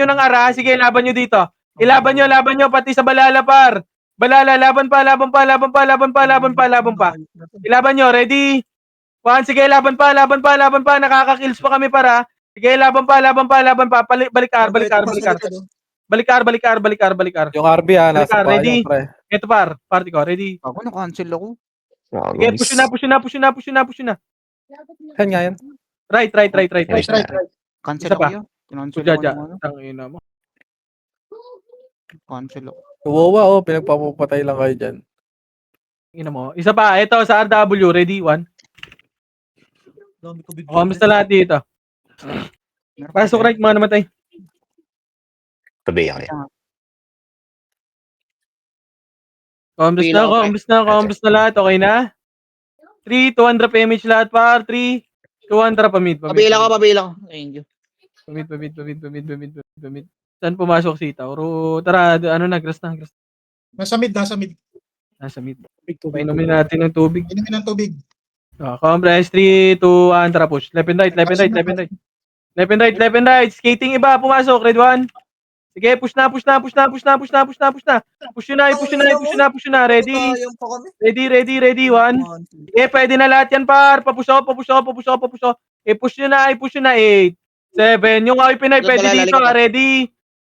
ng ara. Sige, laban nyo dito. Ilaban nyo, pati sa balala, par. Balala, laban pa. Ilaban nyo, ready? 1, sige, laban pa. Nakaka-kills pa kami, para. Sige, laban pa. Balik R. Yung RB nasa Balik, ready? payo, pre. Ito, par. Party ko, ready? Ako, na-cancel ako. Sige, push na. Saan nga yan? Right. Cancel Isa ako pa. yun. Kinancel ako Jaja. ng ano. Tangina mo. Cancel ako. Kawawa, pinagpapapatay lang kayo dyan. Tingnan mo. Isa pa, ito sa RW, ready? 1. Kamusta lahat dito? Meron Pasok pa right, mga namatay. Tabi kayo. Kamusta na lahat, okay na? 3, 200 PMH lahat, par. 3, 200 pa mid. Pabila ko. Thank you. Pamid. Saan pumasok si Tauro? Tara, grass na. Nasa mid. Nasa mid. Big to big. Painumin natin ng tubig. Inumin ng tubig. Compress, 3, 2, 1, tara push. Left and right. Skating iba, pumasok. Red 1. Sige, push na. Push na. Ready? Yung pa kami. Ready. 1. Pwede na lahat yan, par. Papush ako. Push nyo na. 8, 7. Yung AWP Pinoy, pwede Likod dito. pala. Ready?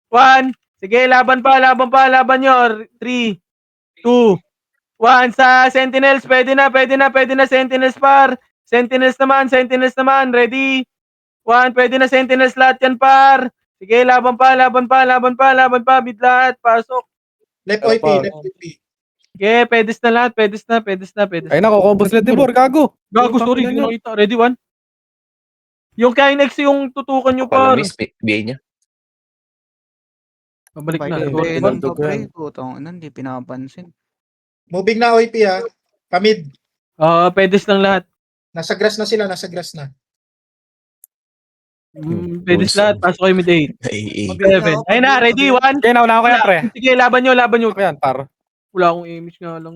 1. Sige, laban nyo. 3, 2, 1. Sa Sentinels, pwede na. Sentinels, par. Sentinels naman. Ready? 1. Pwede na Sentinels lahat yan, par. Sige, laban pa. Mid lahat. Pasok. Left Pero OP. pa- Left OP. Sige, pwedest na lahat. Ay, nakukombos na Tibor, gago. Gago, sorry. Putang Hindi ina nyo. nakita. Ready, 1. Yung Kinex, yung tutukan nyo, par. Miss, BA niya. Pabalik na. Bye, Go, bye. go. Dugtog ko yan. Hindi pinapansin. Moving na OP ha. Pamid. Pwedest lang lahat. Nasa grass na sila. Pwedest lahat. Pasok kayo mid 8. Ay, 7. Ayun na, ready, 1. Okay, nauna ko yan, pre. Sige, laban nyo. Ako yan, par. Wala akong image nga lang.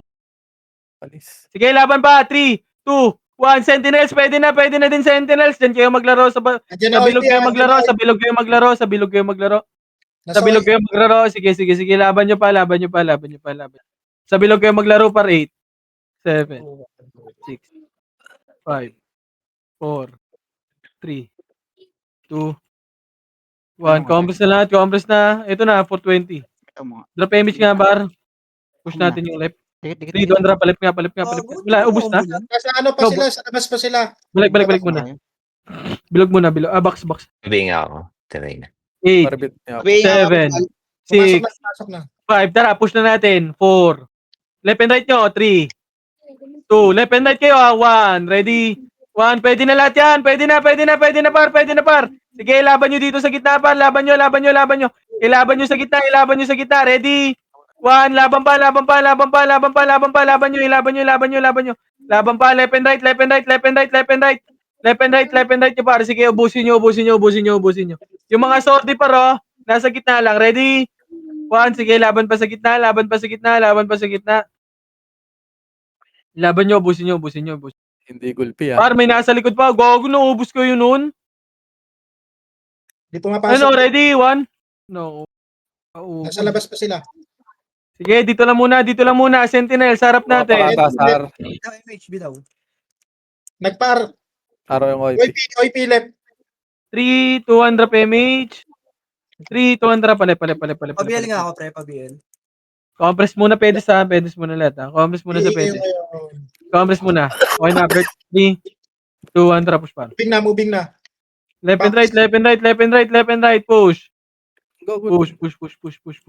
Palis. Sige, laban pa. 3, 2, 1. Sentinels, pwede na din Sentinels. Diyan kayo maglaro. Sa Andyan na bilog OP, kayo ha. maglaro. Sa bilog kayo maglaro. Sa bilog kayo maglaro. Sige, laban nyo pa. Sa bilog kayo maglaro, par 8, 7, 6, 5, 4, 3, 2, 1. Compress na lahat. Ito na, 420. Ito mga. Drop image nga, bar. Push natin yung left. Dikit. 3, doon drop. Palip nga. Wala, ubus na. Nasa ano pa sila. Sa labas pa sila. Balik muna. Bilog muna. Box. tabi nga ako. Tinay na. 8, Marbit niya ako. 7, 6, Pasok na. 5. Tara, push na natin. 4. Left and right nyo. 3, 2. Left and right kayo. 1. Ready? 1. Pwede na lahat yan. Pwede na, par. Sige, laban nyo dito sa gitna, par. Laban nyo. Ilaban nyo sa gitna. Ready? 1. Laban pa. Laban nyo. Ilaban nyo. Laban pa. Left and right nyo, par. Sige, ubusin nyo. Yung mga sortie, par, nasa gitna lang. Ready? 1. Sige, laban pa sa gitna. Laban nyo, ubusin nyo. Hindi gulpi, Par, may nasa likod pa. Gago, naubos ko yun nun. Di pumapasok. Ready? 1. No. Nasa labas pa sila. Sige, dito lang muna. Sentinel, sarap natin. Papatasar. Image bitaw. Nagpar. Araw yung OIP. OP left. 3, 200 PMH. 3, 200. Pale. Pabiel nga ako, pre. Pabiel. Compress muna, pedes muna lahat, ha. Compress muna sa pedes. Compress muna. Okay na, Bert. 3, 200, push pa. Moving na. Left and right. Push. Go. Push.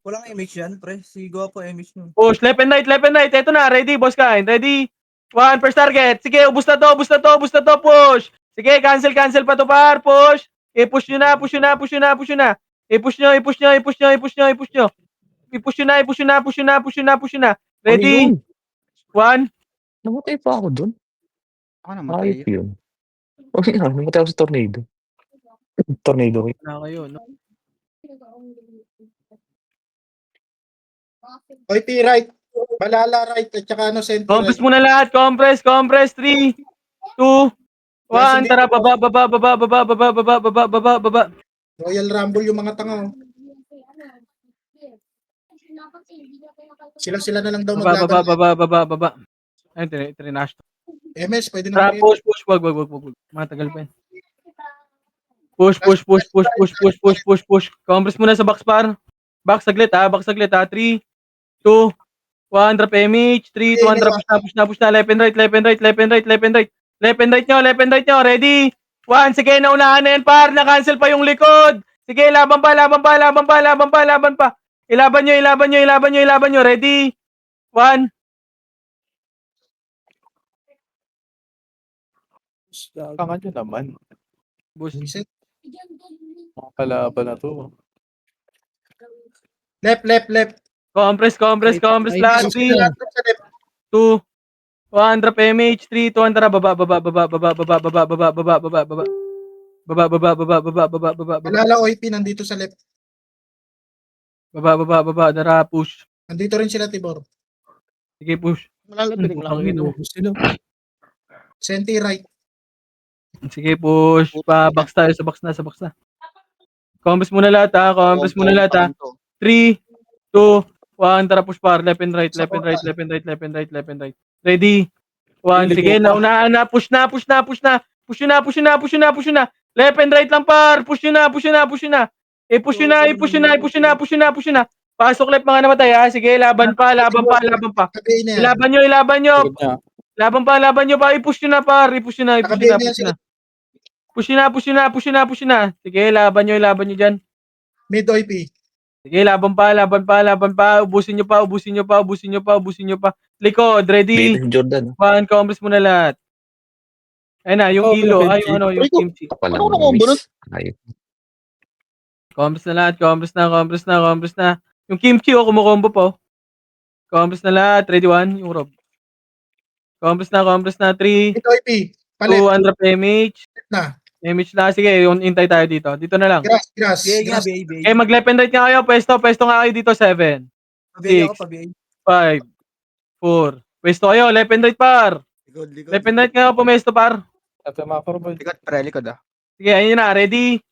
Walang image yan, pre. Sigo po image nyo. Push. Left and right. Ito na. Ready, boss Kain. Ready? 1. First target. Sige, ubus na to. Push. Sige, cancel pa to, par. Push. I-push nyo na. I-push nyo na. Ready? 1. Namatay pa ako dun. Ako namatay. Ayop yun. Okay na, namatay ako sa tornado. Tornado. Na kayo, no? OIP right. Malala right at saka ano Senti Compress right. muna lahat. Compress. 3, 2, 1. Tara, baba. Royal Rumble yung mga tanga. Sila na lang daw maglaban. Baba. Ayun, trinash. MS, pwede Tara, na push. Wag. Matagal pa yan. Push. Compress muna sa box par. Box saglit ha. 3, 2, 1. Drop image. 3, 2, 1. Drop. Push na. Left and right. Left and right nyo. Ready? 1. Sige, naunahan na yan par. Na-cancel pa yung likod. Sige, laban pa. Ilaban nyo. Ready? 1. Kangan nyo naman. Boost. Reset. Mga kalaban na to. Left. Compress lahat. 3, 2, 1. Drop image. 3, 2, 1. Tara, baba. Malala OIP nandito sa left. Baba. Tara, push. Nandito rin sila Tibor. Sige, push. Malalapitin mo lang. Ang ino mo. Senti right. Sige, push. Box tayo. Sa box na. Compress muna lahat ha. 3, 2, 1. Tara, push par. Left and right. Ready? 1. Sige, naunahan na. Push na. Push na. Left and right lang par. Push nyo na. Push nyo na. Pasok left mga namatay ha. Sige, laban pa. Nakabihin na yan. Ilaban nyo. Likod niya. Laban nyo pa. I-push nyo na par. Push Nakabihin na yan sila. na. Sige, laban nyo dyan. Mid OIP. Sige, laban pa. Ubusin nyo pa. Likod, ready? Baden Jordan. 1, compress mo na lahat. Ayun na, yung ilo. Yung kimchi. Kapala Ano mo na combo nun? Ayop. Compress na lahat. Compress na. Yung kimchi, kumukombo po. Compress na lahat. Ready, 1, yung rob. Compress na. 3, Mid OIP. 2, Palit. under image. Na. Image na. Sige, yung intay tayo dito. Dito na lang. Grass. Okay, mag-left and right nga kayo. Pwesto nga kayo dito. 7, 6, 5, 4. Pwesto kayo. Left and right par. Left and right nga pumesto par. Ito mga korbo. Likod ah. Sige, ayun na. Ready?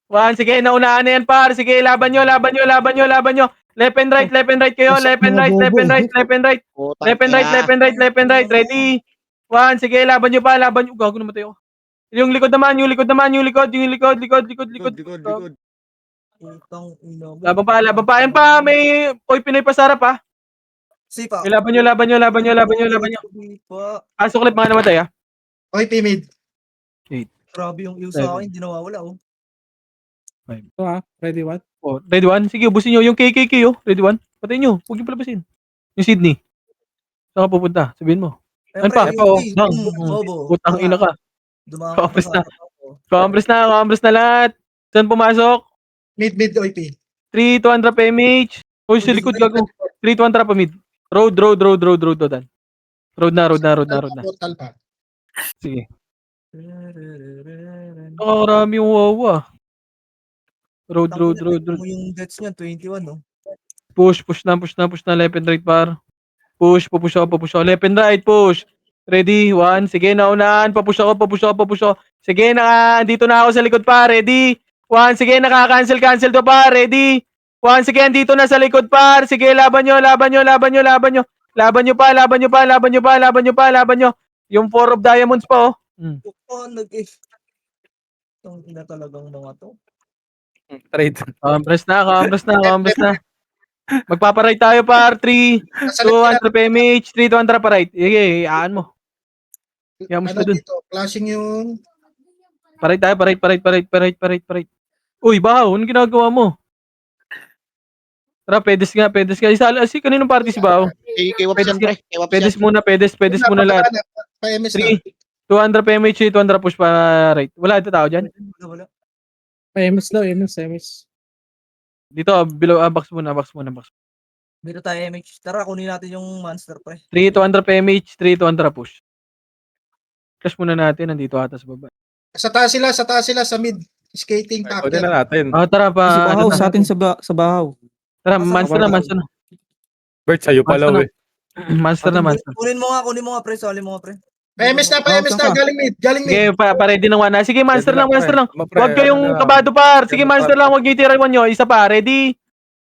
1. Sige, naunahan na yan par. Sige, laban nyo. Left and right kayo. Left and right. Ready? 1. Sige, laban nyo pa. Gago naman tayo. Yung likod naman. Laban pa. Ayan pa. May Pinoy pa sa harap ha. Sipa. Laban nyo. Pasok left mga namatay ha. OIP mid. Grabe yung sa akin, hindi nawawala oh. Ito ready what? Oh, ready 1? Sige, ubusin nyo. Yung KKK oh. Ready 1? Patayin nyo. Huwag nyo palabasin. Yung Sydney. Saan ka pupunta? Sabihin mo. Ano pa? Putang ina ka. Compress na lahat. Saan pumasok? Mid OIP. 3, 2, drop image. Uy, sa likod gago. 3, 2, drop mid. Road. Dodan. Road na. Portal pa. Sige. Nakarami yung wawa. Road. Mo yung deaths niya, 21 no? Push na. Left and right par. Push ako. Left and right, push. Ready? 1. Sige, naunahan. Papush ako. Sige, andito na ako sa likod pa. Ready? 1. Sige, cancel to pa. Ready? 1. Sige, andito na sa likod pa. Sige, laban nyo. Laban nyo. Yung 4 of diamonds pa, oh. Itong ina talagang mga to. Trade. Compress na. Magpaparay tayo par. 3, 2, 1, trap image. 3, 2, 1, trap right. Sige, aan mo. Yamos ka dun. Dito? Flashing yung... Paray tayo, paray. Uy, bahaw, anong ginagawa mo? Tara, pedes nga. Kaninong party si bahaw? Kiwap yan, pre. Pedes muna lahat. Pa MS na. 3, 200 PMH, 200 push pa right. Wala ito tao dyan? Wala. MS daw, MS. Dito, below, box muna. Biro tayo MH. Tara, kunin natin yung monster, pre. 3 to Andra PMH, 3 to Andra push. Crash muna natin, nandito ata sa baba. Sa taas sila sa mid. Skating Ay, kunin captain. na natin. Tara pa. Sa bahaw, ano na. sa atin sa bahaw. Tara, Asa- monster na, monster na. Bert, sa'yo pala Monster eh. Monster na, monster. Kunin mo nga, pre. Sali mo nga, pre. PMS na, galing mid. Sige, pa-ready ng 1. Sige, monster lang, monster lang. Huwag kayong Ano kabado par. Sige, monster lang. Huwag nyo itira 1 nyo. Isa pa. Ready?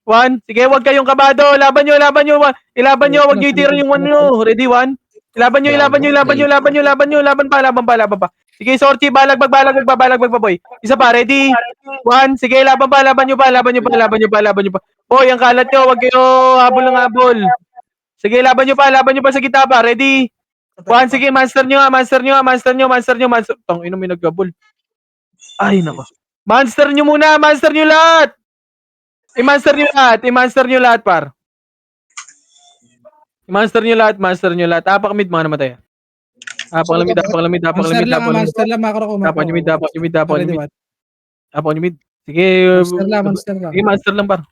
1. Sige, huwag kayong kabado. Laban nyo. Ilaban nyo. Huwag nyo itira yung 1 nyo. Ready? 1. Ilaban nyo. Laban pa. Sige, Sorchi. Balag, boy. Isa pa. Ready? 1. Sige, laban nyo pa. Boy, ang kalat nyo. Huwag kayo habol. Sige, laban nyo pa sa gitna pa. Ready? 1, sige, monster nyo. Tang ino, may naggabol. Ay, nako. Monster nyo muna, monster nyo lahat. I-monster nyo lahat, par. I-monster nyo lahat. Apak mid, mga namatay. Apak lamid. Monster lang, macro ko. Apak nyo mid. Sige, Monster lang. sige, monster lang, par.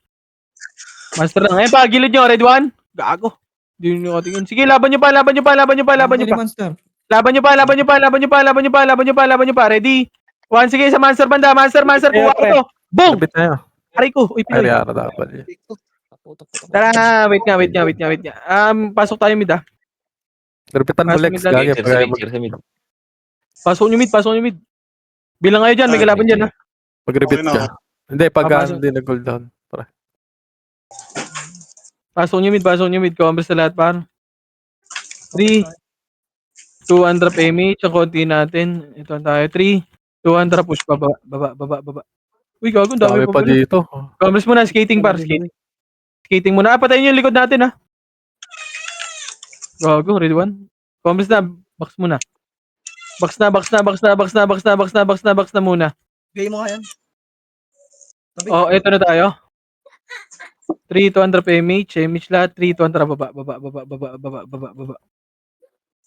Monster lang. Ayun pa, gilid nyo. Red 1. Gago. Di nyo tingin. Sige, laban nyo pa. Monster. Laban nyo pa. Ready? 1, sige, sa monster banda. Monster, kuha ko to. Boom! Kapit na yun. Aray ko. Uy, Pinoy. Ariara dapat. Tara, wait nga. Pasok tayo mid, ah. Repitan mo, Lex. Gagi, Pasok nyo mid. Bilang kayo dyan, may kalaban dyan, ha. Mag-repeat ka. Hindi, pag Pasok. hindi nag-cooldown. Pasok nyo mid. Converse na lahat, par. 3, 2 Andra PMH. Ang konti natin. Ito tayo. 3, 2 Andra push. Baba. Uy, gago. Ang dami Dami pa dito. Converse muna. Skating, par. Skating muna. Patayin nyo yung likod natin, ha. Gago. Ready 1. Converse na. Box muna. Box na muna. Bigay mo nga yan. Oh, eto na tayo. 3 to Andra PMH. MH lahat. 3 to Andra. Baba.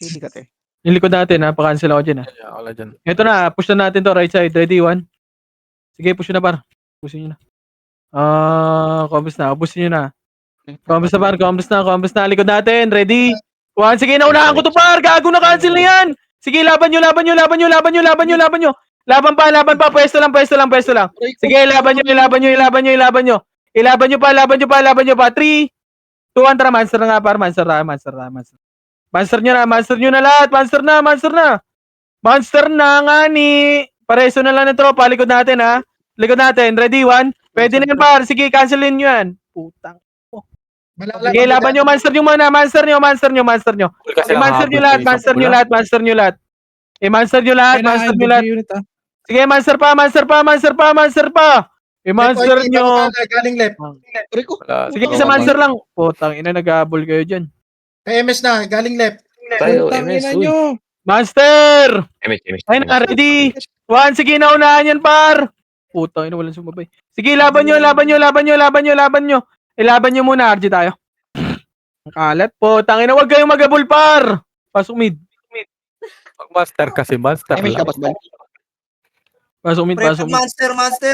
Hindi ka, te. Yung likod natin, ha. Pa-cancel ako dyan, ha. Kaya wala dyan. Ito na, push na natin to, right side. Ready, 1. Sige, push na par. Pushin nyo na. Combos na, ubusin nyo na. Combos na par, combos na. Likod natin, ready. 1, sige, naunahan ko to par. Gago na, cancel na yan. Sige, laban nyo. Laban pa, pwesto lang. Sige, laban nyo. Ilaban nyo pa. 3, 2, 1, tara, monster na nga par. Monster nyo na lahat. Monster na nga ni. Pareso na lang ng tropa. Likod natin, ha. Ready, 1. Pwede na yan, par. Sige, cancelin nyo yan. Putang. Sige, laban nyo. Monster nyo muna. Monster nyo. Kasi I-monster nyo nakakabit lahat. sa pula. I-monster nyo lahat. Unit, ah. Sige, monster pa. I-monster nyo. Galing left. Rico. Wala. Sige, sa monster lang. Putang ina, nag-habol kayo dyan. PMS na, galing left. Tayo, Putang MS. ina Uy. nyo. Monster! MS. Ayun na, ready. 1, sige, naunahan yan, par. Putang ina, walang sumabay. Sige, laban nyo. Ilaban nyo muna, RG tayo. Ang kalat po. Tangina, wag kayong mag-abol, par. Pasok mid. Pag master kasi, master MH ka, lang. Pasbal. Pasok mid. Pre, monster.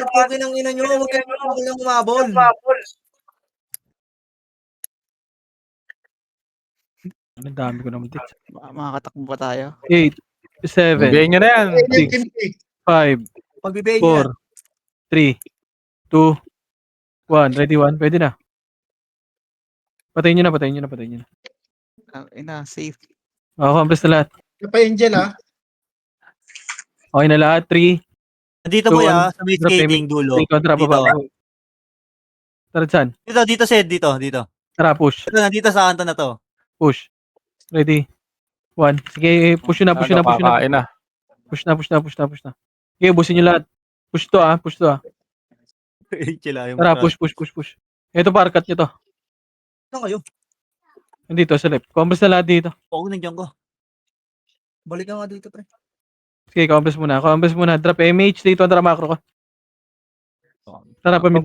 Pukin ang ina nyo. Huwag kayong umabol. Ang dami ko naman tits. Makakatakbo pa tayo. 8, 7, Bigyan nyo na yan. 5, Pagbibigay niya. 4, 3, 2, 1. Ready, 1. Pwede na. Patayin nyo na. Ina, safe. Compress na lahat. Pa Angel, ha. Okay na lahat. 3, Dito 2, boy 1. sa may skating dulo. Kontra, Dito. baba. Tara, saan? Dito Sed, dito. Tara, push. Ito, nandito sa kanto na to. Push. Ready. 1. Sige, push na. Kakain na. Push na. Sige, busin nyo lahat. Push to, ah. Chila yung Tara, push. Ito, parkat nyo to. Saan kayo? Nandito, sa left. Compress na lahat dito. Huwag nandiyan ko. Balik ka nga dito, pre. Sige, compress muna. Drop MH dito. Tara, macro ka. Tara, pamid.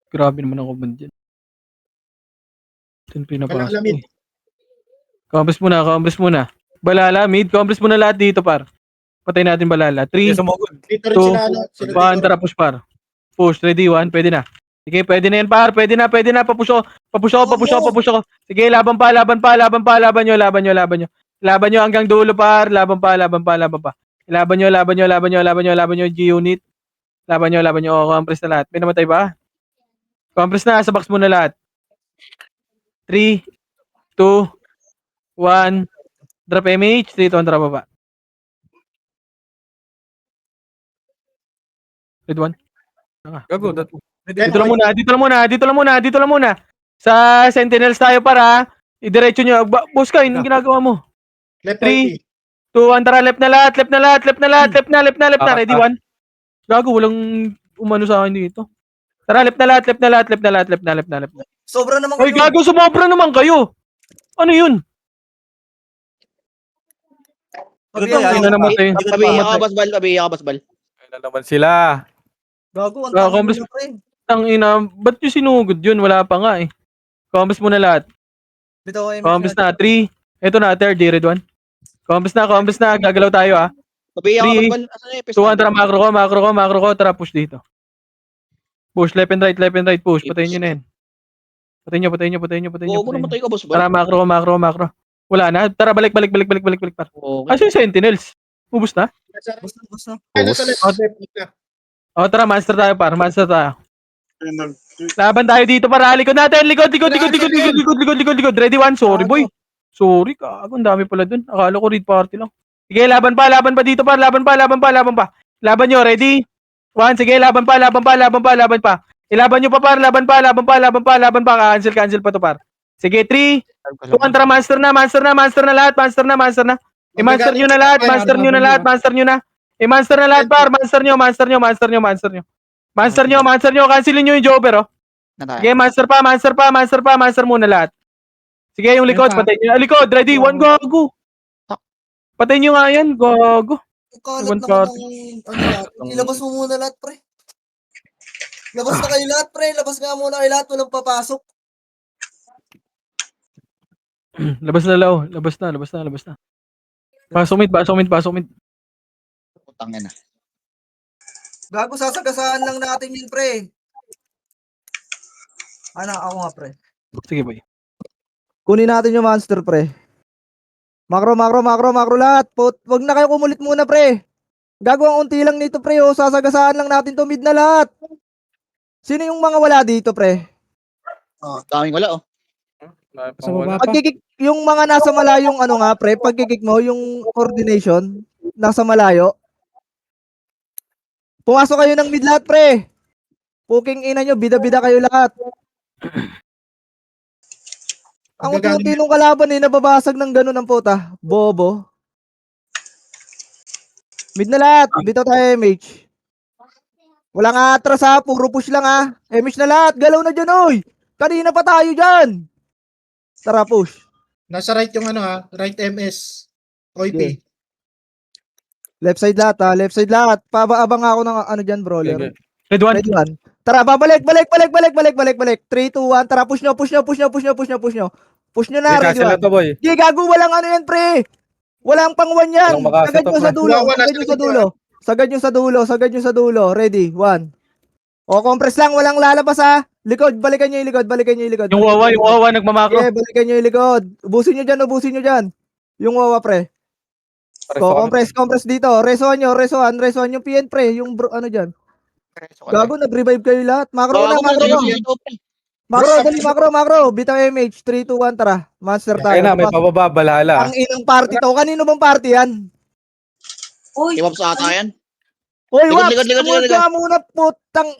Grabe naman ako man dyan. Ito yung pinapasok. Malalamid. Compress muna. Balala, mid. Compress muna lahat dito, par. Patay natin balala. 3, Sumugod. Dito rin Two, sila, ano, sila 1, tara push par. Push, ready, 1, pwede na. Sige, pwede na yan par, pwede na, papush ako. Sige, laban pa. Laban nyo. Laban nyo hanggang dulo par, laban pa. Laban nyo, G-unit. Laban nyo, compress na lahat. May namatay ba? Compress na, sa box mo na lahat. 3, 2, 1, drop MH, 3, 2, drop baba. Red 1. Gago. Dito lang muna. Sa Sentinels tayo para idiretso nyo. Boss ka, yung ginagawa mo. Left 3, 20. 2, 1, tara, left na lahat. Left na. Ready, Ah. 1. Gago, walang umano sa akin dito. Tara, left na lahat. Sobra naman Hoy, kayo. gago, sumobra naman kayo. Ano yun? Pabiyak Ano ako. na namatay. Pabiya ka, basbal. Ayun na naman sila. Gago, ang Ah, tangin Compres- mo na, pre. Ang ina, ba't yung sinugod yun? Wala pa nga eh. Compass mo na lahat. Bitaw ko Compass na, 3. Ito na, third, red 1. Compass na. Gagalaw tayo ah. Pabiya ka, 3, basbal. Asan yung 2, tara, macro ko. Tara, push dito. Push, left and right, push. Patayin nyo na yan. Patayin nyo. Oo, namatay ka, basbal. Tara, macro. Wala na. Tara, balik. Par. Okay. Asa yung Sentinels? Ubus na? Basta. Ano sa left? O, tara, master tayo. Laban tayo dito para likod natin. Likod. Ready, 1. Sorry, boy. Sorry, kago. Ang dami pala dun. Akala ko read party lang. Sige, laban pa dito, par. Laban pa. Laban nyo, ready? 1, sige, laban pa. Ilaban nyo pa, par. Laban pa. Cancel pa to, par. Sige, 3, 2, 1, tara, master na lahat. I-master nyo na lahat, master nyo na. I-master na lahat, par. Master nyo. Cancelin nyo yung Jober, oh. Sige, master muna lahat. Sige, yung likod, patay nyo. Likod, ready, 1, gago. Patay nyo nga yan, gago. Ang kalat Ibang naman party. ng ano natin. Ilabas mo muna lahat, pre. Labas na kayo lahat, pre. Labas nga muna kayo lahat. Walang papasok. Labas na. Pasok mid. Putangin na. Gago, sasagasaan lang natin yun, pre. Ako nga, pre. Sige, boy. Kunin natin yung monster, pre. Macro lahat. Wag na kayo kumulit muna, pre. Gago, ang unti lang nito, pre. Oh. Sasagasaan lang natin to mid na lahat. Sino yung mga wala dito, pre? Daming wala, oh. Sa baba pa. Pagkikik, yung mga nasa malayong ano nga, pre, pagkikik mo, yung coordination, nasa malayo. Pumasok kayo ng mid lahat, pre. Puking ina nyo, bida-bida kayo lahat. Ang unti-unti nung kalaban nababasag ng gano'n ang puta. Bobo. Mid na lahat. Bitaw tayo, MH. Walang atras ha. Puro push lang ha. MH na lahat. Galaw na dyan, oy. Kanina pa tayo dyan. Tara, push. Nasa right yung ano ha, right MS. OIP. Left side lahat ha. Left side lahat. Pabaabang ako ng ano dyan, brawler. Sige. Red 1. Ready, 1. Tara, babalik. 3, 2, 1. Tara, push nyo. Push nyo na, ready, Cancel na 1. to, boy. Di, gago, walang ano yan, pre. Walang pangwan yan. Walang makasa Sagad to, nyo sa pre. dulo. Wala, Sagad nyo sa dulo. Ready, 1. O, compress lang. Walang lalabas, ha. Likod, balikan nyo yung likod. Yung wawa, nagmamakro. Yeah, balikan nyo yung likod. Ubusin nyo dyan. Yung wawa, pre. Compress dito. Resoan yung PN, pre. Yung ano dyan. Gago, nag-revive kayo lahat. Macro na. Macro. Bitaw MH. 3, 2, 1, tara. Monster tayo. Ayun na, may pababa, balhala. Ang inang party to. Kanino bang party yan? Ibab sa ata yan. Hoy, Likod, Wax! likod. Tumunod ka muna, putang...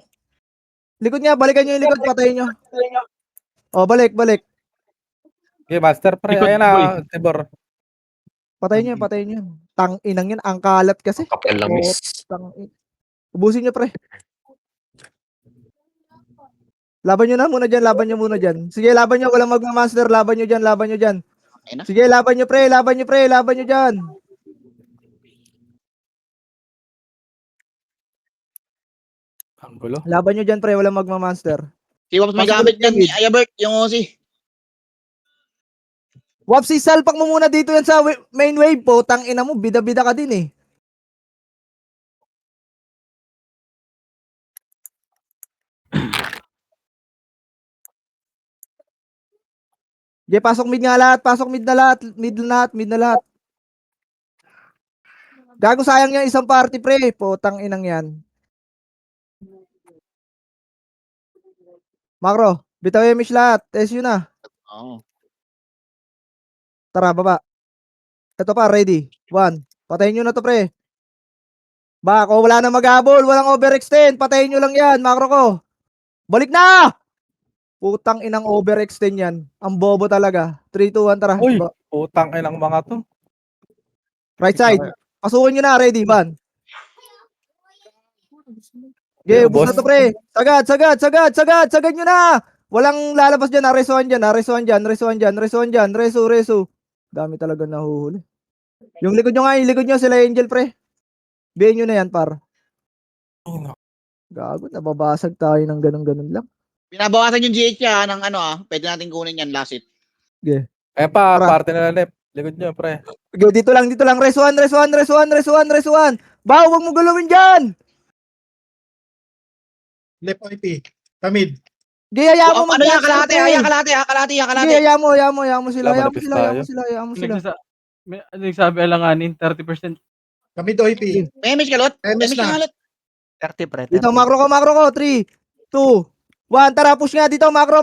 Likod niya, balikan niyo yung likod, patayin niyo. O, balik. Okay, master pre. Likod, Ayun na, Tibor. Patayin niyo. Tang inang yan, ang kalat kasi. Kapal lang, miss. Ubusin niyo, pre. Laban niyo muna dyan. Sige, laban niyo, walang magma-master. Laban niyo dyan. Ayun na. Sige, laban niyo dyan. Ang gulo. Laban niyo dyan, pre, walang magma-master. Si Waps may Pasok gamit ulit yan. yung mid. Ayabert, yung OC. Wapsi, salpak mo muna dito yan sa main wave po. Tang ina mo, bida-bida ka din eh. Ge, pasok mid nga lahat, pasok mid na lahat, mid na lahat. Gago, sayang yung isang party, pre. Putang inang yan. Makro, bitaw yung mish lahat. SU na. Oo. Tara, baba. Ito pa, ready. 1. Patayin nyo na to, pre. Bako, wala na maghabol. Walang overextend. Patayin nyo lang yan, makro ko. Balik na! Putang inang overextend yan. Ang bobo talaga. 3, 2, 1, tara. Uy, Ba- utang inang mga to. Right side. Pasukin nyo na, ready, Van. Okay, Yo, ubus na boss. to, pre. Sagad nyo na. Walang lalabas dyan, resuan dyan. Resu. Dami talaga nahuhuli. Yung likod nyo nga, yung likod nyo, sila Angel, pre. Bihin nyo na yan, par. Gago, nababasag tayo ng ganun lang. Binabawasan yung GH niya ng ano pwede natin kunin yan last hit. Ayan pa, Tara. parte na left. Likod nyo, pre. Okay, dito lang. Resuan. Baw, wag mo gulawin dyan. Left OP. Tamid. Okay, hayaan mo Ano yan, mag-monster, kalahati, pre. kalahati. Okay, hayaan mo sila. Wala, malapit tayo. Nagsasabi alanganin, 30%. Tamid OP. May miss kalot. MS na. 30 pre. Dito, 30. makro ko. 3, 2, 1. Tara, push nga dito. Makro.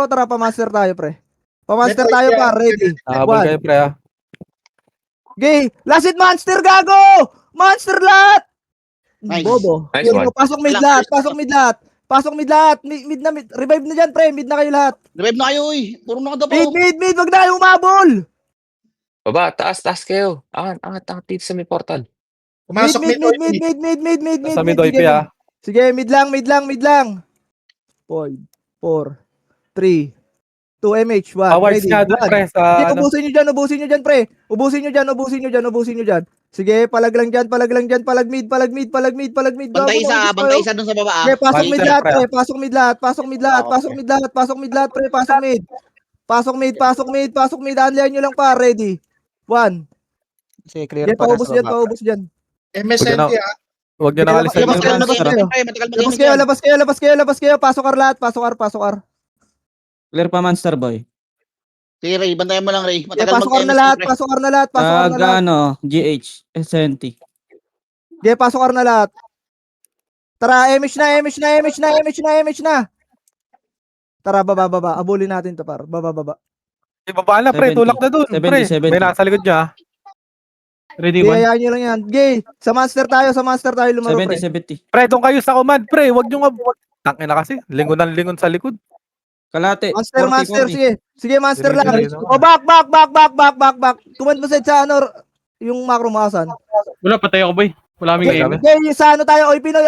Tara, pamaster tayo, pre. Pamaster Left tayo, OP, pa. Ready. Nakabal 1. kayo, pre, ha. Okay. Last hit, monster, gago! Monster lahat! Nice. Bobo. Nice Okay, one. pasok mid lahat. Mid na. Revive na dyan, pre. Mid na kayo lahat. Revive na kayo, uy. Puro nakadapo. Mid. Wag na kayo umabol. Baba, taas kayo. Angat dito sa may portal. Pumasok Mid. Nasa mid Sige, OP, ha. sige, mid lang. 5, 4, 3, 2, MH, 1. Awards Ready. nga doon, 1. pre, sa Sige, ano. ubusin nyo dyan, pre. Ubusin nyo dyan. Sige, palag lang dyan. Palag mid. Bantay Gago, isa, isa dun sa baba Okay, pasok Monster, mid lahat, pre, pre. Pasok mid lahat, pre. Pasok mid. Anlihan nyo lang, pa. Ready. 1. Kasi clear Okay, pa paubos sa baba. dyan. MSNT ah. Huwag nyo Sige, nakalisan Labas yung kayo, monster. mag-aimix pre. Matagal mag-aimix yan. Labas kayo. Pasok lahat. Pasok ar. Clear pa, Monster Boy. Sige, Ray, bantayan mo lang, Ray. Okay, Matagal pasok ar na mag-aimix lahat. pre. Pasok ar na lahat. GH, SNT. Okay, pasok ar na lahat. Tara, MH na. Tara, baba. Abulin natin to, par. Baba. Ibaba na, pre. 70. Tulak na doon, pre. 70. May nasa likod niya, ha. Ready, Okay, 1. hayaan nyo lang yan. Okay, sa monster tayo lumaro, pre. 70. Pre, doon kayo sa command, pre. Huwag nyo nga. Tangin na kasi. Lingon sa likod. Kalate. Monster, 40. sige, monster Sige, lang. sige. O, back. Command mo sa ano, yung macro maasan. Wala, patay ako, boy. Wala kaming Okay, aim. Okay, sa ano tayo, Oy Pinoy.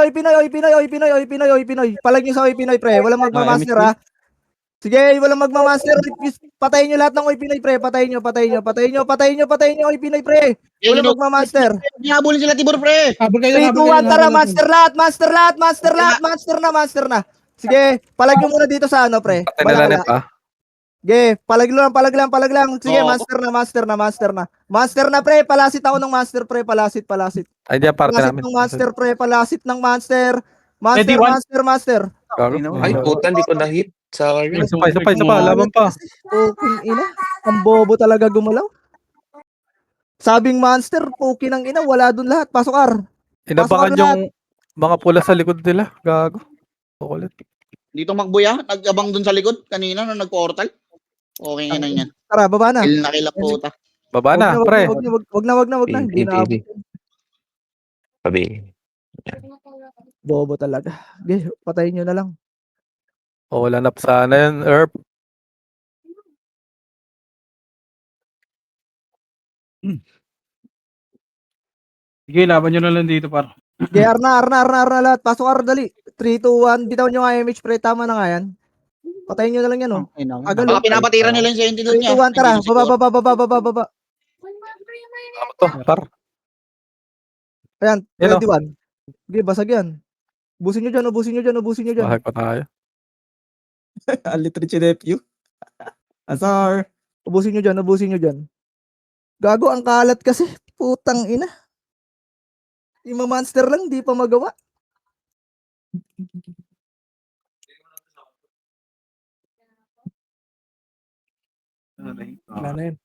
Palag nyo sa Oy Pinoy, pre. Walang magmamaster, ha. Sige, walang magmamaster. Patayin nyo lahat ng Oy Pinoy, pre. Patayin nyo, Oy Pinoy, pre. Walang magmamaster. Hinabulin sila, Tibor, pre. Habol kayo. 3, 2, 1, tara, monster lahat. Sige, palag nyo muna dito sa ano, pre. Patay na net, ha. Sige, palag lang. Sige, Oo. Master na, pre. Palasit ako ng master, pre. Palasit. Ay, di, parte Palasit namin. ng master, pre. Palasit ng master. Ready, one. Master. Gago. Ay, puta, hindi ko na-hit. Sorry. Isa pa. Laban pa. Puking ina. Ang bobo talaga gumalaw. Sabing monster, puking ng ina. Wala dun lahat. Pasok ar. Inabangan yung mga pula sa likod nila. Gago. Kukulit. Dito magbuya, nag-abang dun sa likod kanina nung nag-portal. Okay nga yan. Tara, baba na. Kill na kila puta. Baba na, pre. Wag na. Hindi na abot. Sabi. Bobo talaga. Okay, patayin nyo na lang. O, wala na sana yan, Erp. Sige, laban nyo na lang dito, par. Okay, ar na lahat. Pasok ar, dali. 3, 2, 1. Bitaw nyo nga MH, pre. Tama na nga yan. Patayin nyo na lang yan, oh. Agalo. Baka pinapatira nila yung sentry 3, doon niya. 2, 1, tara. Baba. To, par. Ayan, Yan, 21. Okay, basag yan. Ubusin nyo dyan. Bahay pa tayo. Alitrich nephew. Azar. Ubusin nyo dyan. Gago, ang kalat kasi. Putang ina. Yung monster lang, di pa magawa. Wala na yun.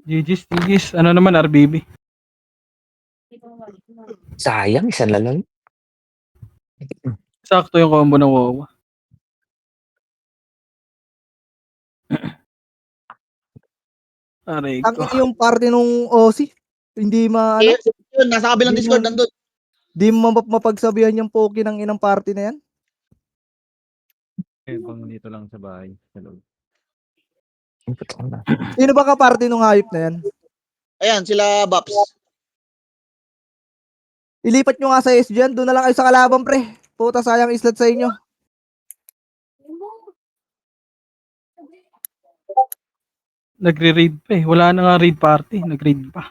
GG's. Ano naman, RBB? Sayang, isa na lang. Sakto yung combo ng Wawa. Aray Ang ko. yung party nung OC. Hindi Eh, yun, nasa kabilang Hindi Discord, mo- nandun. di mapagsabihan yung poki ng inang party na yan. dito lang sa bahay. Sino ba ka-party nung hayop na yan? Ayan, sila Baps. Ilipat nyo nga sa SGN, doon na lang kayo sa kalaban, pre. Puta, sayang islat sa inyo. Nagre-raid pa eh. Wala na nga raid party. Nag-raid pa.